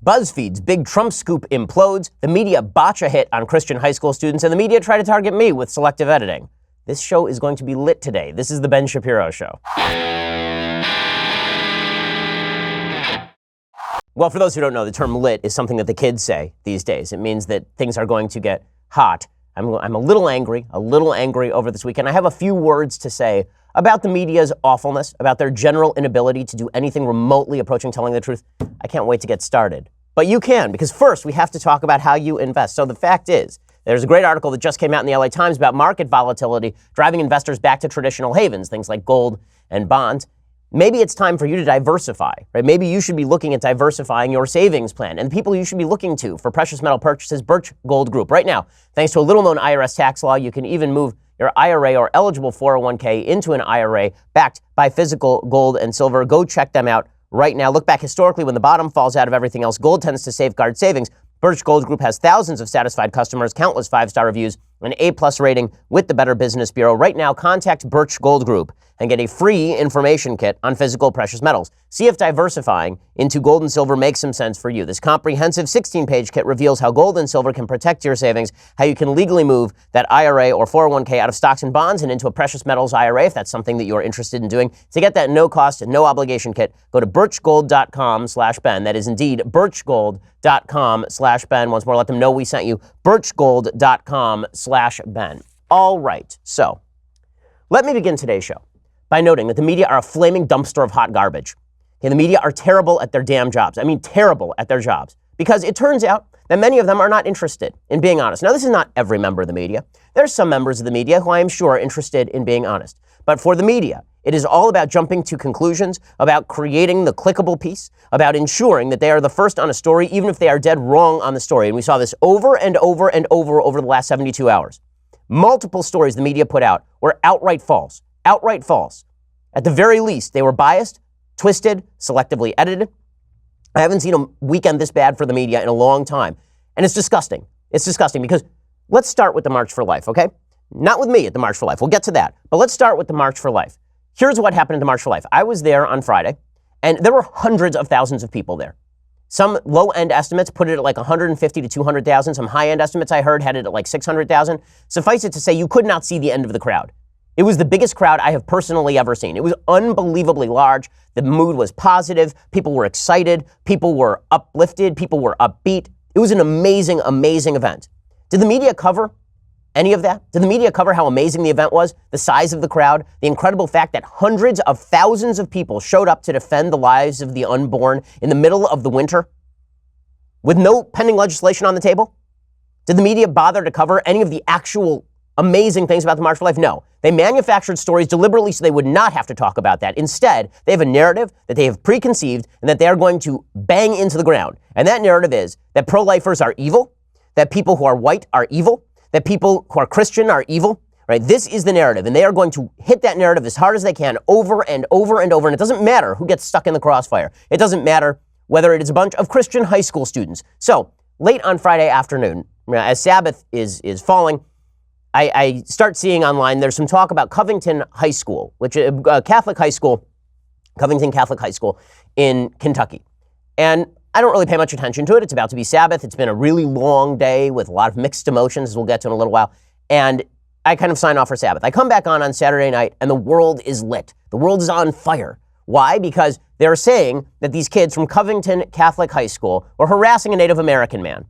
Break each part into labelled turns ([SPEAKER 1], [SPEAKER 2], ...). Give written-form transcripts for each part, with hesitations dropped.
[SPEAKER 1] Buzzfeed's big Trump scoop implodes, the media botch a hit on Christian high school students, and the media try to target me with selective editing. This show is going to be lit today. This is the Ben Shapiro Show. Well, for those who don't know, the term lit is something that the kids say these days. It means that things are going to get hot. I'm a little angry over this weekend. I have a few words to say about the media's awfulness, about their general inability to do anything remotely approaching telling the truth. I can't wait to get started. But you can, because first we have to talk about how you invest. So the fact is, there's a great article that just came out in the LA Times about market volatility driving investors back to traditional havens, things like gold and bonds. Maybe it's time for you to diversify, right? Maybe you should be looking at diversifying your savings plan. And the people you should be looking to for precious metal purchases, Birch Gold Group. Right now, thanks to a little-known IRS tax law, you can even move your IRA or eligible 401k into an IRA backed by physical gold and silver. Go check them out right now. Look back historically when the bottom falls out of everything else. Gold tends to safeguard savings. Birch Gold Group has thousands of satisfied customers, countless 5-star reviews, an A+ rating with the Better Business Bureau. Right now, contact Birch Gold Group and get a free information kit on physical precious metals. See if diversifying into gold and silver makes some sense for you. This comprehensive 16-page kit reveals how gold and silver can protect your savings, how you can legally move that IRA or 401k out of stocks and bonds and into a precious metals IRA if that's something that you're interested in doing. To get that no-cost, no-obligation kit, go to birchgold.com/Ben. That is indeed birchgold.com/Ben. Once more, let them know we sent you. birchgold.com/Ben. All right, so let me begin today's show by noting that the media are a flaming dumpster of hot garbage. Okay, the media are terrible at their damn jobs. I mean, terrible at their jobs. Because it turns out that many of them are not interested in being honest. Now, this is not every member of the media. There's some members of the media who I am sure are interested in being honest. But for the media, it is all about jumping to conclusions, about creating the clickable piece, about ensuring that they are the first on a story, even if they are dead wrong on the story. And we saw this over and over and over the last 72 hours. Multiple stories the media put out were outright false. Outright false. At the very least, they were biased, twisted, selectively edited. I haven't seen a weekend this bad for the media in a long time. And it's disgusting. It's disgusting because let's start with the March for Life, okay? Not with me at the March for Life. We'll get to that. But let's start with the March for Life. Here's what happened at the March for Life. I was there on Friday, and there were hundreds of thousands of people there. Some low-end estimates put it at like 150 to 200,000. Some high-end estimates I heard had it at like 600,000. Suffice it to say, you could not see the end of the crowd. It was the biggest crowd I have personally ever seen. It was unbelievably large. The mood was positive. People were excited. People were uplifted. People were upbeat. It was an amazing, amazing event. Did the media cover any of that? Did the media cover how amazing the event was? The size of the crowd? The incredible fact that hundreds of thousands of people showed up to defend the lives of the unborn in the middle of the winter with no pending legislation on the table? Did the media bother to cover any of the actual amazing things about the March for Life? No. They manufactured stories deliberately so they would not have to talk about that. Instead, they have a narrative that they have preconceived and that they are going to bang into the ground. And that narrative is that pro-lifers are evil, that people who are white are evil, that people who are Christian are evil, right? This is the narrative, and they are going to hit that narrative as hard as they can over and over and over, and it doesn't matter who gets stuck in the crossfire. It doesn't matter whether it is a bunch of Christian high school students. So, late on Friday afternoon, as Sabbath is falling, I start seeing online, there's some talk about Covington High School, which is a Catholic high school, Covington Catholic High School in Kentucky. And I don't really pay much attention to it. It's about to be Sabbath. It's been a really long day with a lot of mixed emotions, as we'll get to in a little while. And I kind of sign off for Sabbath. I come back on Saturday night, and the world is lit. The world is on fire. Why? Because they're saying that these kids from Covington Catholic High School were harassing a Native American man.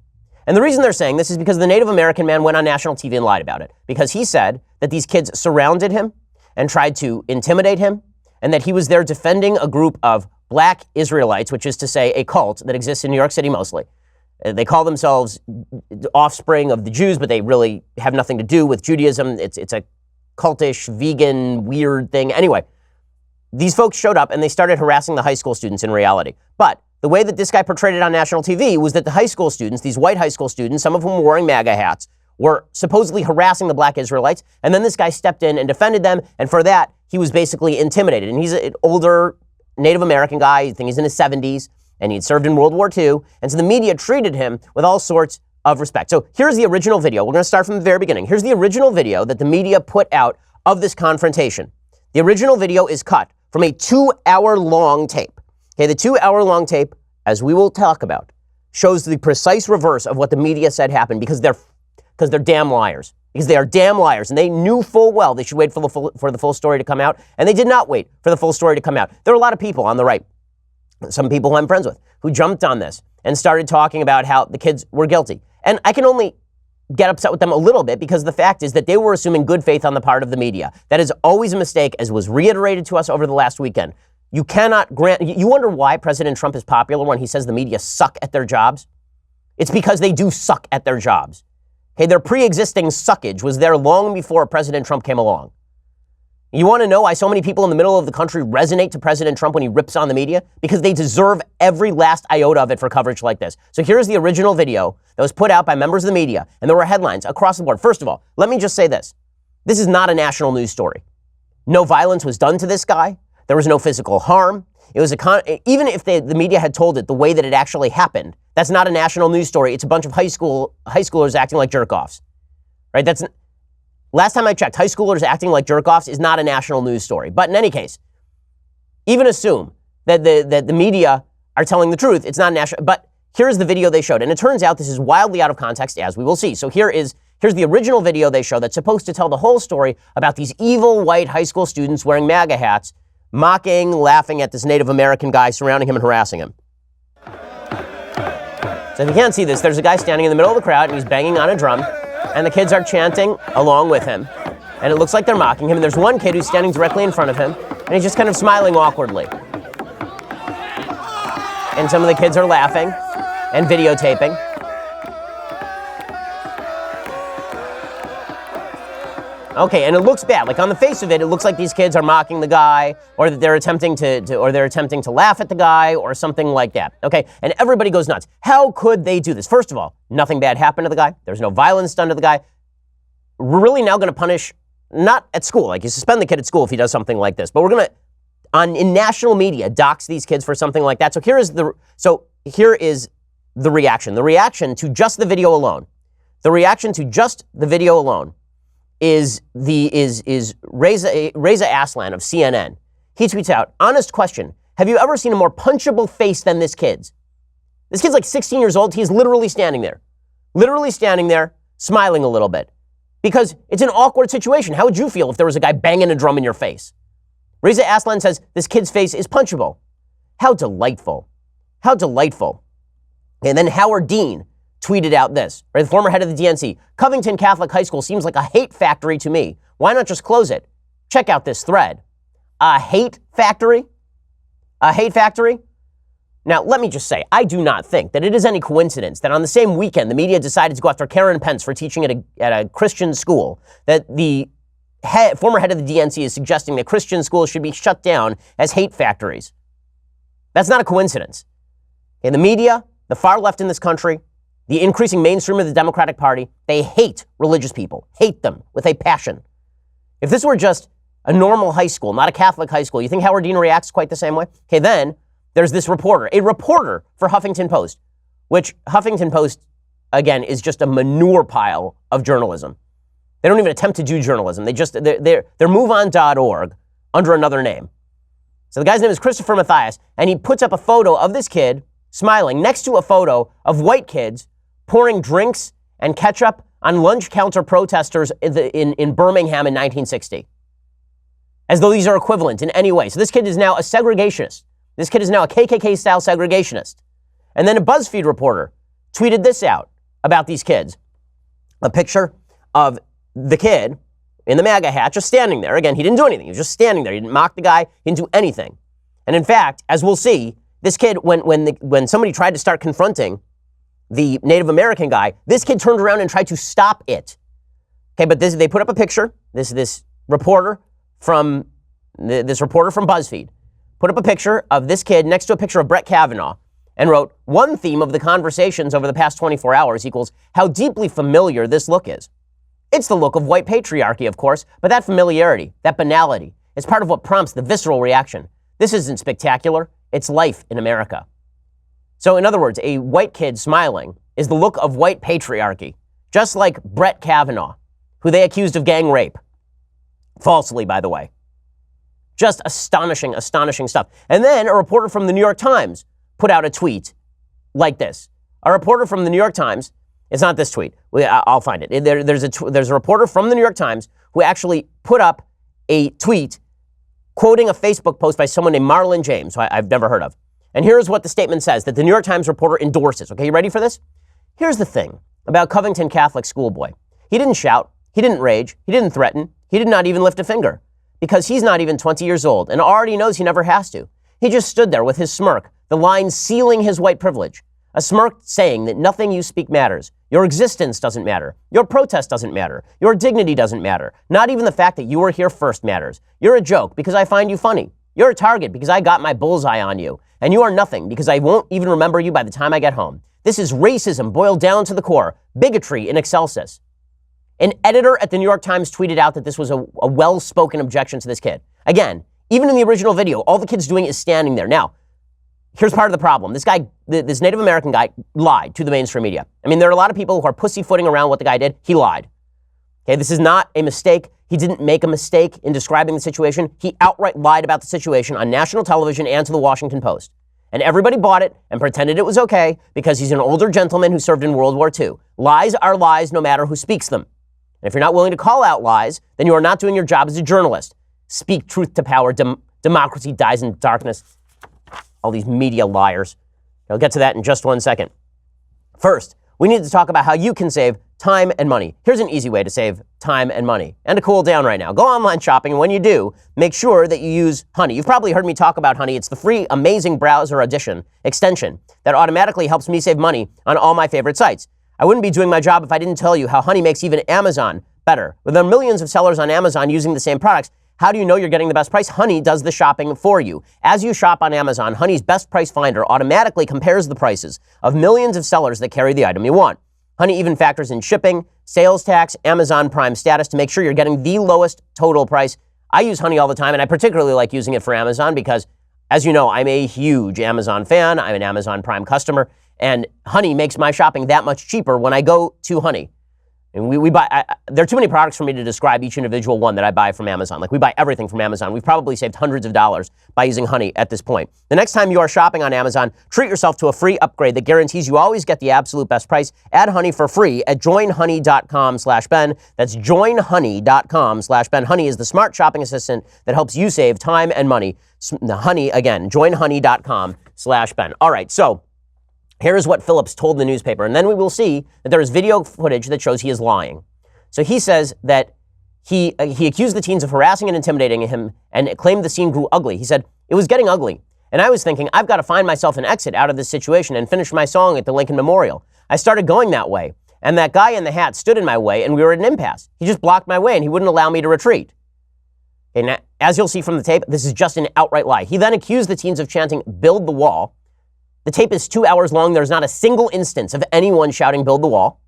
[SPEAKER 1] And the reason they're saying this is because the Native American man went on national TV and lied about it. Because he said that these kids surrounded him and tried to intimidate him, and that he was there defending a group of Black Israelites, which is to say a cult that exists in New York City mostly. They call themselves offspring of the Jews, but they really have nothing to do with Judaism. It's a cultish, vegan, weird thing. Anyway, these folks showed up and they started harassing the high school students in reality. But the way that this guy portrayed it on national TV was that the high school students, these white high school students, some of whom were wearing MAGA hats, were supposedly harassing the Black Israelites. And then this guy stepped in and defended them. And for that, he was basically intimidated. And he's an older Native American guy. I think he's in his 70s. And he'd served in World War II. And so the media treated him with all sorts of respect. So here's the original video. We're going to start from the very beginning. Here's the original video that the media put out of this confrontation. The original video is cut from a 2-hour-long tape. Okay, the 2-hour-long tape, as we will talk about, shows the precise reverse of what the media said happened because they're damn liars. Because they are damn liars, and they knew full well they should wait for the full story to come out, and they did not wait for the full story to come out. There are a lot of people on the right, some people who I'm friends with, who jumped on this and started talking about how the kids were guilty. And I can only get upset with them a little bit because the fact is that they were assuming good faith on the part of the media. That is always a mistake, as was reiterated to us over the last weekend. You cannot grant, you wonder why President Trump is popular when he says the media suck at their jobs? It's because they do suck at their jobs. Okay, their pre-existing suckage was there long before President Trump came along. You want to know why so many people in the middle of the country resonate to President Trump when he rips on the media? Because they deserve every last iota of it for coverage like this. So here's the original video that was put out by members of the media, and there were headlines across the board. First of all, let me just say this. This is not a national news story. No violence was done to this guy. There was no physical harm. It was even if the media had told it the way that it actually happened, that's not a national news story. It's a bunch of high schoolers acting like jerk-offs, right? Last time I checked, high schoolers acting like jerk-offs is not a national news story. But in any case, even assume that the media are telling the truth. It's not national. But here's the video they showed, and it turns out this is wildly out of context, as we will see. So here's the original video they show that's supposed to tell the whole story about these evil white high school students wearing MAGA hats, mocking, laughing at this Native American guy surrounding him and harassing him. So if you can't see this, there's a guy standing in the middle of the crowd, and he's banging on a drum, and the kids are chanting along with him. And it looks like they're mocking him, and there's one kid who's standing directly in front of him, and he's just kind of smiling awkwardly. And some of the kids are laughing and videotaping. Okay, and it looks bad. Like on the face of it, it looks like these kids are mocking the guy, or that they're attempting to laugh at the guy, or something like that. Okay, and everybody goes nuts. How could they do this? First of all, nothing bad happened to the guy. There's no violence done to the guy. We're really now going to punish, not at school, like you suspend the kid at school if he does something like this, but we're going to, in national media, dox these kids for something like that. So here is the reaction. The reaction to just the video alone. The reaction to just the video alone is Reza Aslan of CNN. He tweets out, honest question, have you ever seen a more punchable face than this kid's? This kid's like 16 years old. He's literally standing there, smiling a little bit, because it's an awkward situation. How would you feel if there was a guy banging a drum in your face? Reza Aslan says this kid's face is punchable. How delightful. How delightful. And then Howard Dean tweeted out this, right? The former head of the DNC. Covington Catholic High School seems like a hate factory to me. Why not just close it? Check out this thread. A hate factory? A hate factory? Now, let me just say, I do not think that it is any coincidence that on the same weekend the media decided to go after Karen Pence for teaching at a Christian school, that the former head of the DNC is suggesting that Christian schools should be shut down as hate factories. That's not a coincidence. In the media, the far left in this country, the increasing mainstream of the Democratic Party, they hate religious people, hate them with a passion. If this were just a normal high school, not a Catholic high school, you think Howard Dean reacts quite the same way? Okay, then there's this reporter, a reporter for Huffington Post, which Huffington Post, again, is just a manure pile of journalism. They don't even attempt to do journalism. They're moveon.org under another name. So the guy's name is Christopher Mathias, and he puts up a photo of this kid smiling next to a photo of white kids pouring drinks and ketchup on lunch counter protesters in Birmingham in 1960. As though these are equivalent in any way. So this kid is now a segregationist. This kid is now a KKK-style segregationist. And then a Buzzfeed reporter tweeted this out about these kids. A picture of the kid in the MAGA hat just standing there. Again, he didn't do anything. He was just standing there. He didn't mock the guy. He didn't do anything. And in fact, as we'll see, this kid, when somebody tried to start confronting the Native American guy, this kid turned around and tried to stop it. Okay, but they put up a picture. This reporter from BuzzFeed put up a picture of this kid next to a picture of Brett Kavanaugh and wrote, one theme of the conversations over the past 24 hours equals how deeply familiar this look is. It's the look of white patriarchy, of course, but that familiarity, that banality, is part of what prompts the visceral reaction. This isn't spectacular. It's life in America. So in other words, a white kid smiling is the look of white patriarchy, just like Brett Kavanaugh, who they accused of gang rape. Falsely, by the way. Just astonishing, astonishing stuff. And then a reporter from the New York Times put out a tweet like this. A reporter from the New York Times, it's not this tweet, I'll find it. There's a reporter from the New York Times who actually put up a tweet quoting a Facebook post by someone named Marlon James, who I've never heard of. And here's what the statement says that the New York Times reporter endorses. Okay, you ready for this? Here's the thing about Covington Catholic schoolboy. He didn't shout, he didn't rage, he didn't threaten, he did not even lift a finger, because he's not even 20 years old and already knows he never has to. He just stood there with his smirk, the line sealing his white privilege. A smirk saying that nothing you speak matters. Your existence doesn't matter. Your protest doesn't matter. Your dignity doesn't matter. Not even the fact that you were here first matters. You're a joke because I find you funny. You're a target because I got my bullseye on you. And you are nothing because I won't even remember you by the time I get home. This is racism boiled down to the core. Bigotry in excelsis. An editor at the New York Times tweeted out that this was a well-spoken objection to this kid. Again, even in the original video, all the kid's doing is standing there. Now, here's part of the problem. This guy, this Native American guy, lied to the mainstream media. I mean, there are a lot of people who are pussyfooting around what the guy did. He lied. Okay, this is not a mistake. He didn't make a mistake in describing the situation. He outright lied about the situation on national television and to the Washington Post. And everybody bought it and pretended it was okay because he's an older gentleman who served in World War II. Lies are lies no matter who speaks them. And if you're not willing to call out lies, then you are not doing your job as a journalist. Speak truth to power. Democracy dies in darkness. All these media liars. I'll get to that in just 1 second. First, we need to talk about how you can save time and money. Here's an easy way to save time and money and to cool down right now. Go online shopping, and when you do, make sure that you use Honey. You've probably heard me talk about Honey. It's the free, amazing browser extension that automatically helps me save money on all my favorite sites. I wouldn't be doing my job if I didn't tell you how Honey makes even Amazon better. With there are millions of sellers on Amazon using the same products, how do you know you're getting the best price? Honey does the shopping for you. As you shop on Amazon, Honey's best price finder automatically compares the prices of millions of sellers that carry the item you want. Honey even factors in shipping, sales tax, Amazon Prime status to make sure you're getting the lowest total price. I use Honey all the time, and I particularly like using it for Amazon because, as you know, I'm a huge Amazon fan. I'm an Amazon Prime customer, and Honey makes my shopping that much cheaper when I go to Honey. And we buy, there are too many products for me to describe each individual one that I buy from Amazon. Like, we buy everything from Amazon. We've probably saved hundreds of dollars by using Honey at this point. The next time you are shopping on Amazon, treat yourself to a free upgrade that guarantees you always get the absolute best price. Add Honey for free at joinhoney.com/Ben. That's joinhoney.com/Ben. Honey is the smart shopping assistant that helps you save time and money. Honey, again, joinhoney.com/Ben. All right, so here's what Phillips told the newspaper, and then we will see that there is video footage that shows he is lying. So he says that he accused the teens of harassing and intimidating him and claimed the scene grew ugly. He said, "It was getting ugly, and I was thinking, I've got to find myself an exit out of this situation and finish my song at the Lincoln Memorial. I started going that way, and that guy in the hat stood in my way, and we were at an impasse. He just blocked my way, and he wouldn't allow me to retreat." Okay, now, as you'll see from the tape, this is just an outright lie. He then accused the teens of chanting, "Build the wall." The tape is 2 hours long. There's not a single instance of anyone shouting "build the wall,"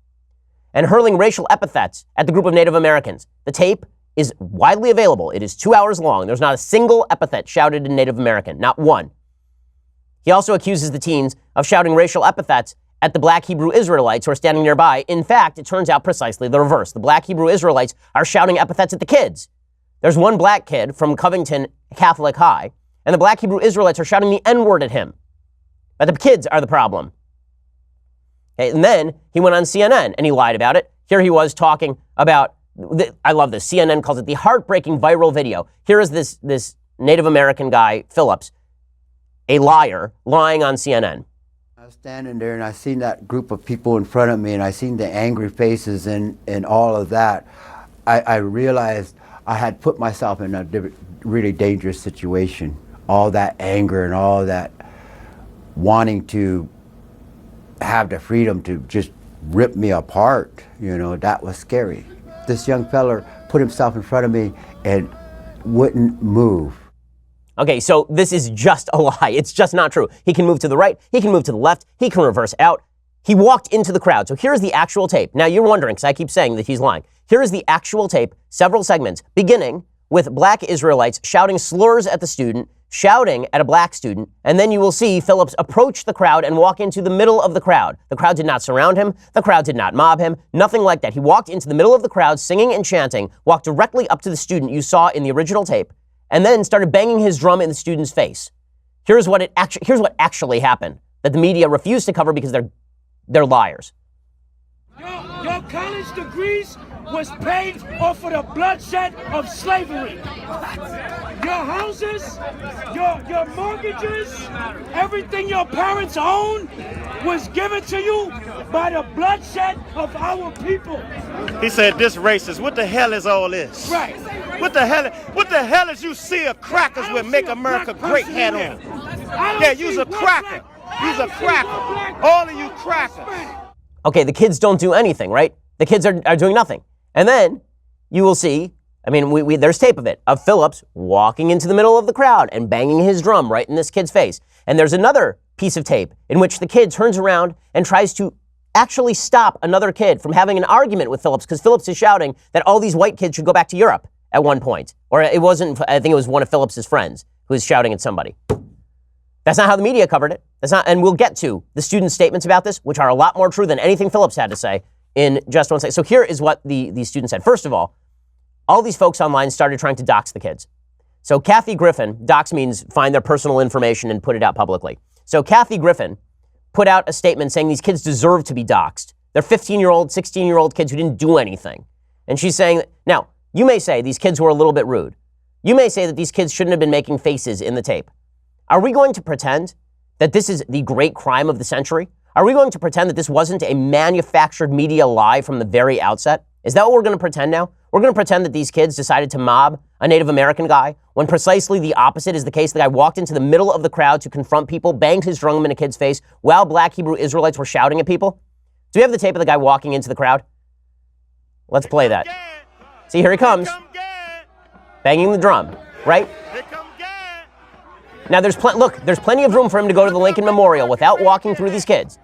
[SPEAKER 1] and hurling racial epithets at the group of Native Americans. The tape is widely available. It is 2 hours long. There's not a single epithet shouted in Native American, not one. He also accuses the teens of shouting racial epithets at the Black Hebrew Israelites who are standing nearby. In fact, it turns out precisely the reverse. The Black Hebrew Israelites are shouting epithets at the kids. There's one black kid from Covington Catholic High, and the Black Hebrew Israelites are shouting the N-word at him. But the kids are the problem. Okay, and then he went on CNN and he lied about it. Here he was talking about, I love this, CNN calls it the heartbreaking viral video. Here is this Native American guy, Phillips, a liar, lying on CNN.
[SPEAKER 2] I was standing there and I seen that group of people in front of me and I seen the angry faces and all of that. I realized I had put myself in a really dangerous situation. All that anger and all that wanting to have the freedom to just rip me apart, that was scary. This young fella put himself in front of me and wouldn't move.
[SPEAKER 1] Okay, so this is just a lie. It's just not true. He can move to the right, he can move to the left, he can reverse out. He walked into the crowd. So here's the actual tape. Now you're wondering, because I keep saying that he's lying. Here is the actual tape, several segments, beginning with black Israelites shouting slurs at the student, shouting at a black student, and then you will see Phillips approach the crowd and walk into the middle of the crowd. The crowd did not surround him. The crowd did not mob him. Nothing like that. He walked into the middle of the crowd, singing and chanting, walked directly up to the student you saw in the original tape, and then started banging his drum in the student's face. Here's what actually happened that the media refused to cover because they're they're liars.
[SPEAKER 3] Your college degrees was paid off of the bloodshed of slavery. Your houses, your mortgages, everything your parents own was given to you by the bloodshed of our people.
[SPEAKER 4] He said, this racist. What the hell is all this?
[SPEAKER 3] Right.
[SPEAKER 4] What the hell is you see a crackers with Make America Great hat on? Yeah, you's a cracker. You's a cracker. All of you crackers.
[SPEAKER 1] Okay, the kids don't do anything, right? The kids are doing nothing. And then you will see, I mean, there's tape of it, of Phillips walking into the middle of the crowd and banging his drum right in this kid's face. And there's another piece of tape in which the kid turns around and tries to actually stop another kid from having an argument with Phillips, because Phillips is shouting that all these white kids should go back to Europe at one point. Or it wasn't, I think it was one of Phillips's friends who was shouting at somebody. That's not how the media covered it. That's not, and we'll get to the students' statements about this, which are a lot more true than anything Phillips had to say, in just one second. So here is what the students said. First of all these folks online started trying to dox the kids. So Kathy Griffin, dox means find their personal information and put it out publicly. So Kathy Griffin put out a statement saying these kids deserve to be doxed. They're 15-year-old, 16-year-old kids who didn't do anything. And she's saying, now, you may say these kids were a little bit rude. You may say that these kids shouldn't have been making faces in the tape. Are we going to pretend that this is the great crime of the century? Are we going to pretend that this wasn't a manufactured media lie from the very outset? Is that what we're going to pretend now? We're going to pretend that these kids decided to mob a Native American guy when precisely the opposite is the case. The guy walked into the middle of the crowd to confront people, banged his drum in a kid's face while black Hebrew Israelites were shouting at people. Do we have the tape of the guy walking into the crowd? Let's play that. See, here he comes, banging the drum, right? Now, there's plenty of room for him to go to the Lincoln Memorial without walking through these kids.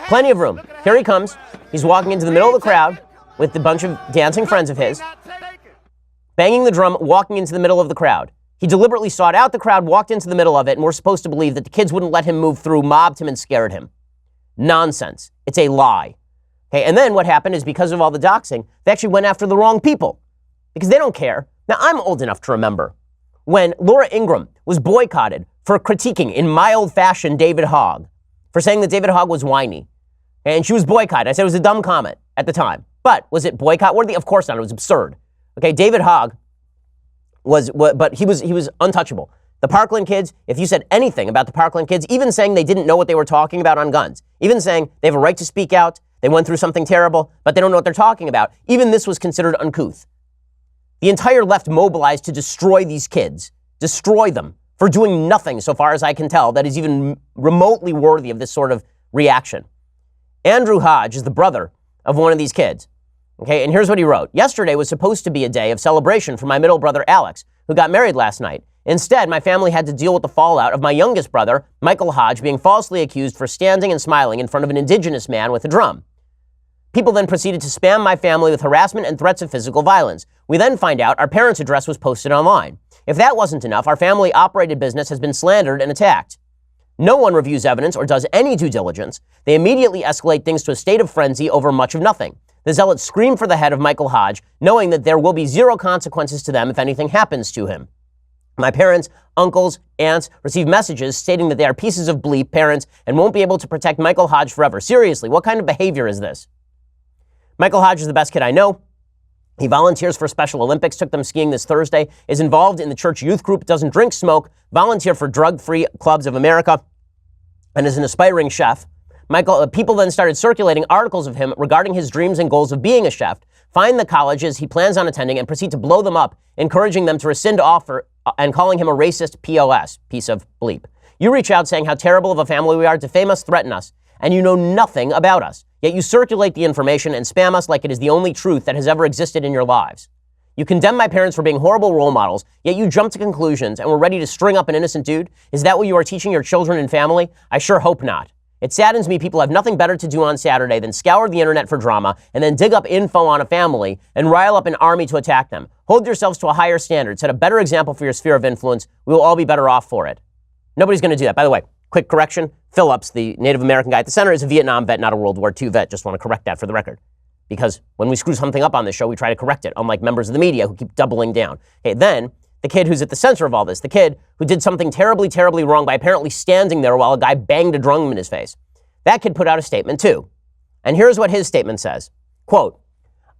[SPEAKER 1] Plenty of room. Here he comes. He's walking into the middle of the crowd with a bunch of dancing friends of his, banging the drum, walking into the middle of the crowd. He deliberately sought out the crowd, walked into the middle of it, and we're supposed to believe that the kids wouldn't let him move through, mobbed him, and scared him. Nonsense. It's a lie. Okay, and then what happened is, because of all the doxing, they actually went after the wrong people because they don't care. Now, I'm old enough to remember when Laura Ingraham was boycotted for critiquing in mild fashion David Hogg, for saying that David Hogg was whiny. And she was boycotted. I said it was a dumb comment at the time. But was it boycott worthy? Of course not. It was absurd. Okay, David Hogg but he was untouchable. The Parkland kids, if you said anything about the Parkland kids, even saying they didn't know what they were talking about on guns, even saying they have a right to speak out, they went through something terrible, but they don't know what they're talking about, even this was considered uncouth. The entire left mobilized to destroy these kids, destroy them, for doing nothing, so far as I can tell, that is even remotely worthy of this sort of reaction. Andrew Hodge is the brother of one of these kids. Okay, and here's what he wrote. Yesterday was supposed to be a day of celebration for my middle brother, Alex, who got married last night. Instead, my family had to deal with the fallout of my youngest brother, Michael Hodge, being falsely accused for standing and smiling in front of an indigenous man with a drum. People then proceeded to spam my family with harassment and threats of physical violence. We then find out our parents' address was posted online. If that wasn't enough, our family-operated business has been slandered and attacked. No one reviews evidence or does any due diligence. They immediately escalate things to a state of frenzy over much of nothing. The zealots scream for the head of Michael Hodge, knowing that there will be zero consequences to them if anything happens to him. My parents, uncles, aunts receive messages stating that they are pieces of bleep parents and won't be able to protect Michael Hodge forever. Seriously, what kind of behavior is this? Michael Hodge is the best kid I know. He volunteers for Special Olympics, took them skiing this Thursday, is involved in the church youth group, doesn't drink, smoke, volunteer for Drug-Free Clubs of America, and is an aspiring chef. People then started circulating articles of him regarding his dreams and goals of being a chef, find the colleges he plans on attending, and proceed to blow them up, encouraging them to rescind offer and calling him a racist POS, piece of bleep. You reach out saying how terrible of a family we are, defame us, threaten us, and you know nothing about us. Yet you circulate the information and spam us like it is the only truth that has ever existed in your lives. You condemn my parents for being horrible role models, yet you jump to conclusions and were ready to string up an innocent dude? Is that what you are teaching your children and family? I sure hope not. It saddens me people have nothing better to do on Saturday than scour the internet for drama and then dig up info on a family and rile up an army to attack them. Hold yourselves to a higher standard. Set a better example for your sphere of influence. We will all be better off for it. Nobody's going to do that. By the way, quick correction. Phillips, the Native American guy at the center, is a Vietnam vet, not a World War II vet. Just want to correct that for the record. Because when we screw something up on this show, we try to correct it, unlike members of the media who keep doubling down. Okay, then the kid who's at the center of all this, the kid who did something terribly, terribly wrong by apparently standing there while a guy banged a drum in his face. That kid put out a statement too. And here's what his statement says. Quote,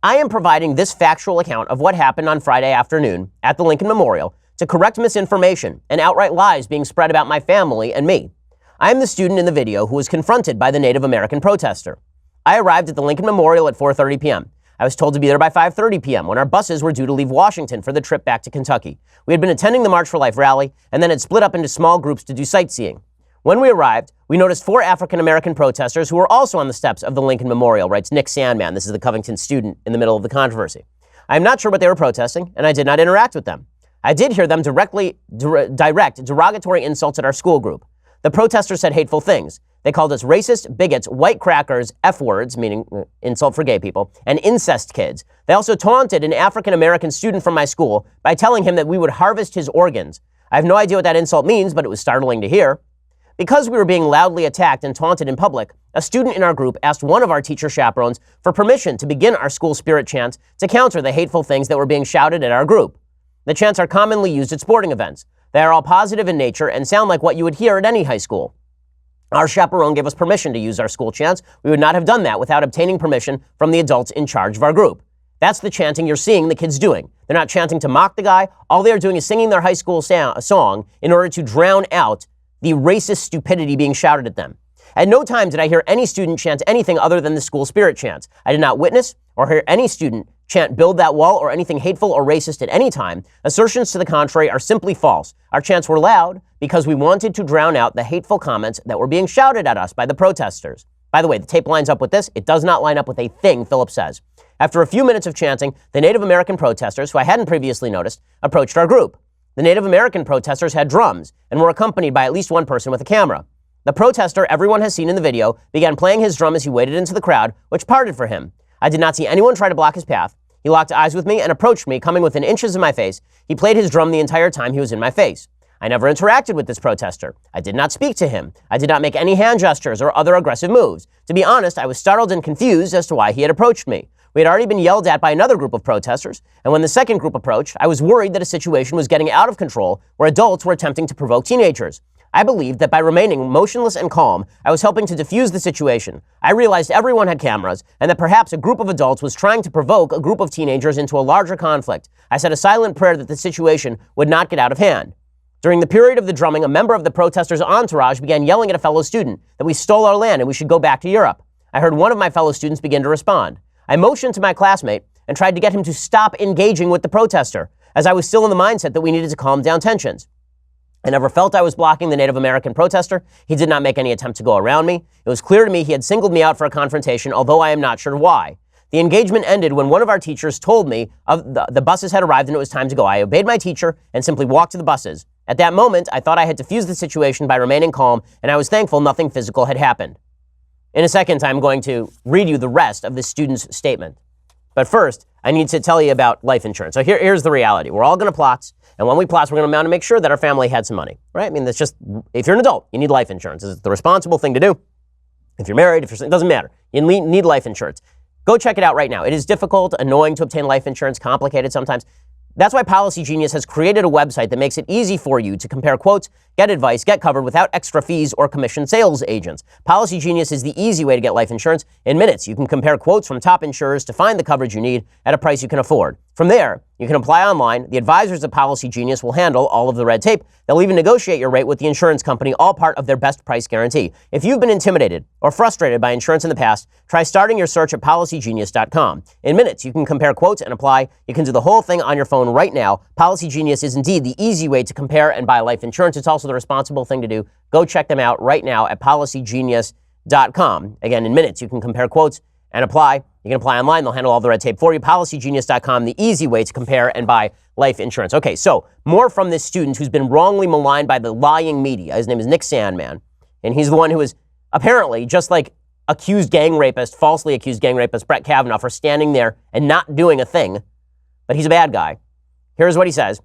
[SPEAKER 1] I am providing this factual account of what happened on Friday afternoon at the Lincoln Memorial to correct misinformation and outright lies being spread about my family and me. I am the student in the video who was confronted by the Native American protester. I arrived at the Lincoln Memorial at 4:30 p.m. I was told to be there by 5:30 p.m. when our buses were due to leave Washington for the trip back to Kentucky. We had been attending the March for Life rally and then had split up into small groups to do sightseeing. When we arrived, we noticed 4 African-American protesters who were also on the steps of the Lincoln Memorial, writes Nick Sandman. This is the Covington student in the middle of the controversy. I am not sure what they were protesting, and I did not interact with them. I did hear them direct derogatory insults at our school group. The protesters said hateful things. They called us racist, bigots, white crackers, F-words, meaning insult for gay people, and incest kids. They also taunted an African-American student from my school by telling him that we would harvest his organs. I have no idea what that insult means, but it was startling to hear. Because we were being loudly attacked and taunted in public, a student in our group asked one of our teacher chaperones for permission to begin our school spirit chants to counter the hateful things that were being shouted at our group. The chants are commonly used at sporting events. They are all positive in nature and sound like what you would hear at any high school. Our chaperone gave us permission to use our school chants. We would not have done that without obtaining permission from the adults in charge of our group. That's the chanting you're seeing the kids doing. They're not chanting to mock the guy. All they are doing is singing their high school song in order to drown out the racist stupidity being shouted at them. At no time did I hear any student chant anything other than the school spirit chants. I did not witness or hear any student chant build that wall or anything hateful or racist at any time. Assertions to the contrary are simply false. Our chants were loud because we wanted to drown out the hateful comments that were being shouted at us by the protesters. By the way, the tape lines up with this. It does not line up with a thing Phillips says. After a few minutes of chanting, the Native American protesters, who I hadn't previously noticed, approached our group. The Native American protesters had drums and were accompanied by at least one person with a camera. The protester everyone has seen in the video began playing his drum as he waded into the crowd, which parted for him. I did not see anyone try to block his path. He locked eyes with me and approached me, coming within inches of my face. He played his drum the entire time he was in my face. I never interacted with this protester. I did not speak to him. I did not make any hand gestures or other aggressive moves. To be honest, I was startled and confused as to why he had approached me. We had already been yelled at by another group of protesters, and when the second group approached, I was worried that a situation was getting out of control where adults were attempting to provoke teenagers. I believed that by remaining motionless and calm, I was helping to defuse the situation. I realized everyone had cameras, and that perhaps a group of adults was trying to provoke a group of teenagers into a larger conflict. I said a silent prayer that the situation would not get out of hand. During the period of the drumming, a member of the protesters' entourage began yelling at a fellow student that we stole our land and we should go back to Europe. I heard one of my fellow students begin to respond. I motioned to my classmate and tried to get him to stop engaging with the protester, as I was still in the mindset that we needed to calm down tensions. I never felt I was blocking the Native American protester. He did not make any attempt to go around me. It was clear to me he had singled me out for a confrontation, although I am not sure why. The engagement ended when one of our teachers told me the buses had arrived and it was time to go. I obeyed my teacher and simply walked to the buses. At that moment, I thought I had diffused the situation by remaining calm, and I was thankful nothing physical had happened. In a second, I'm going to read you the rest of this student's statement. But first, I need to tell you about life insurance. So here's the reality. We're all going to plot, and when we plot, we're going to want to make sure that our family had some money, right? I mean, that's just, if you're an adult, you need life insurance. It's the responsible thing to do. If you're married, it doesn't matter. You need life insurance. Go check it out right now. It is difficult, annoying to obtain life insurance, complicated sometimes. That's why Policy Genius has created a website that makes it easy for you to compare quotes, get advice, get covered without extra fees or commission sales agents. Policy Genius is the easy way to get life insurance. In minutes, you can compare quotes from top insurers to find the coverage you need at a price you can afford. From there, you can apply online. The advisors of Policy Genius will handle all of the red tape. They'll even negotiate your rate with the insurance company, all part of their best price guarantee. If you've been intimidated or frustrated by insurance in the past, try starting your search at PolicyGenius.com. In minutes, you can compare quotes and apply. You can do the whole thing on your phone right now. Policy Genius is indeed the easy way to compare and buy life insurance. It's also the responsible thing to do. Go check them out right now at PolicyGenius.com. Again, in minutes, you can compare quotes and apply. You can apply online. They'll handle all the red tape for you. PolicyGenius.com, the easy way to compare and buy life insurance. Okay, so more from this student who's been wrongly maligned by the lying media. His name is Nick Sandman, and he's the one who is apparently just like falsely accused gang rapist Brett Kavanaugh for standing there and not doing a thing, but he's a bad guy. Here's what he says.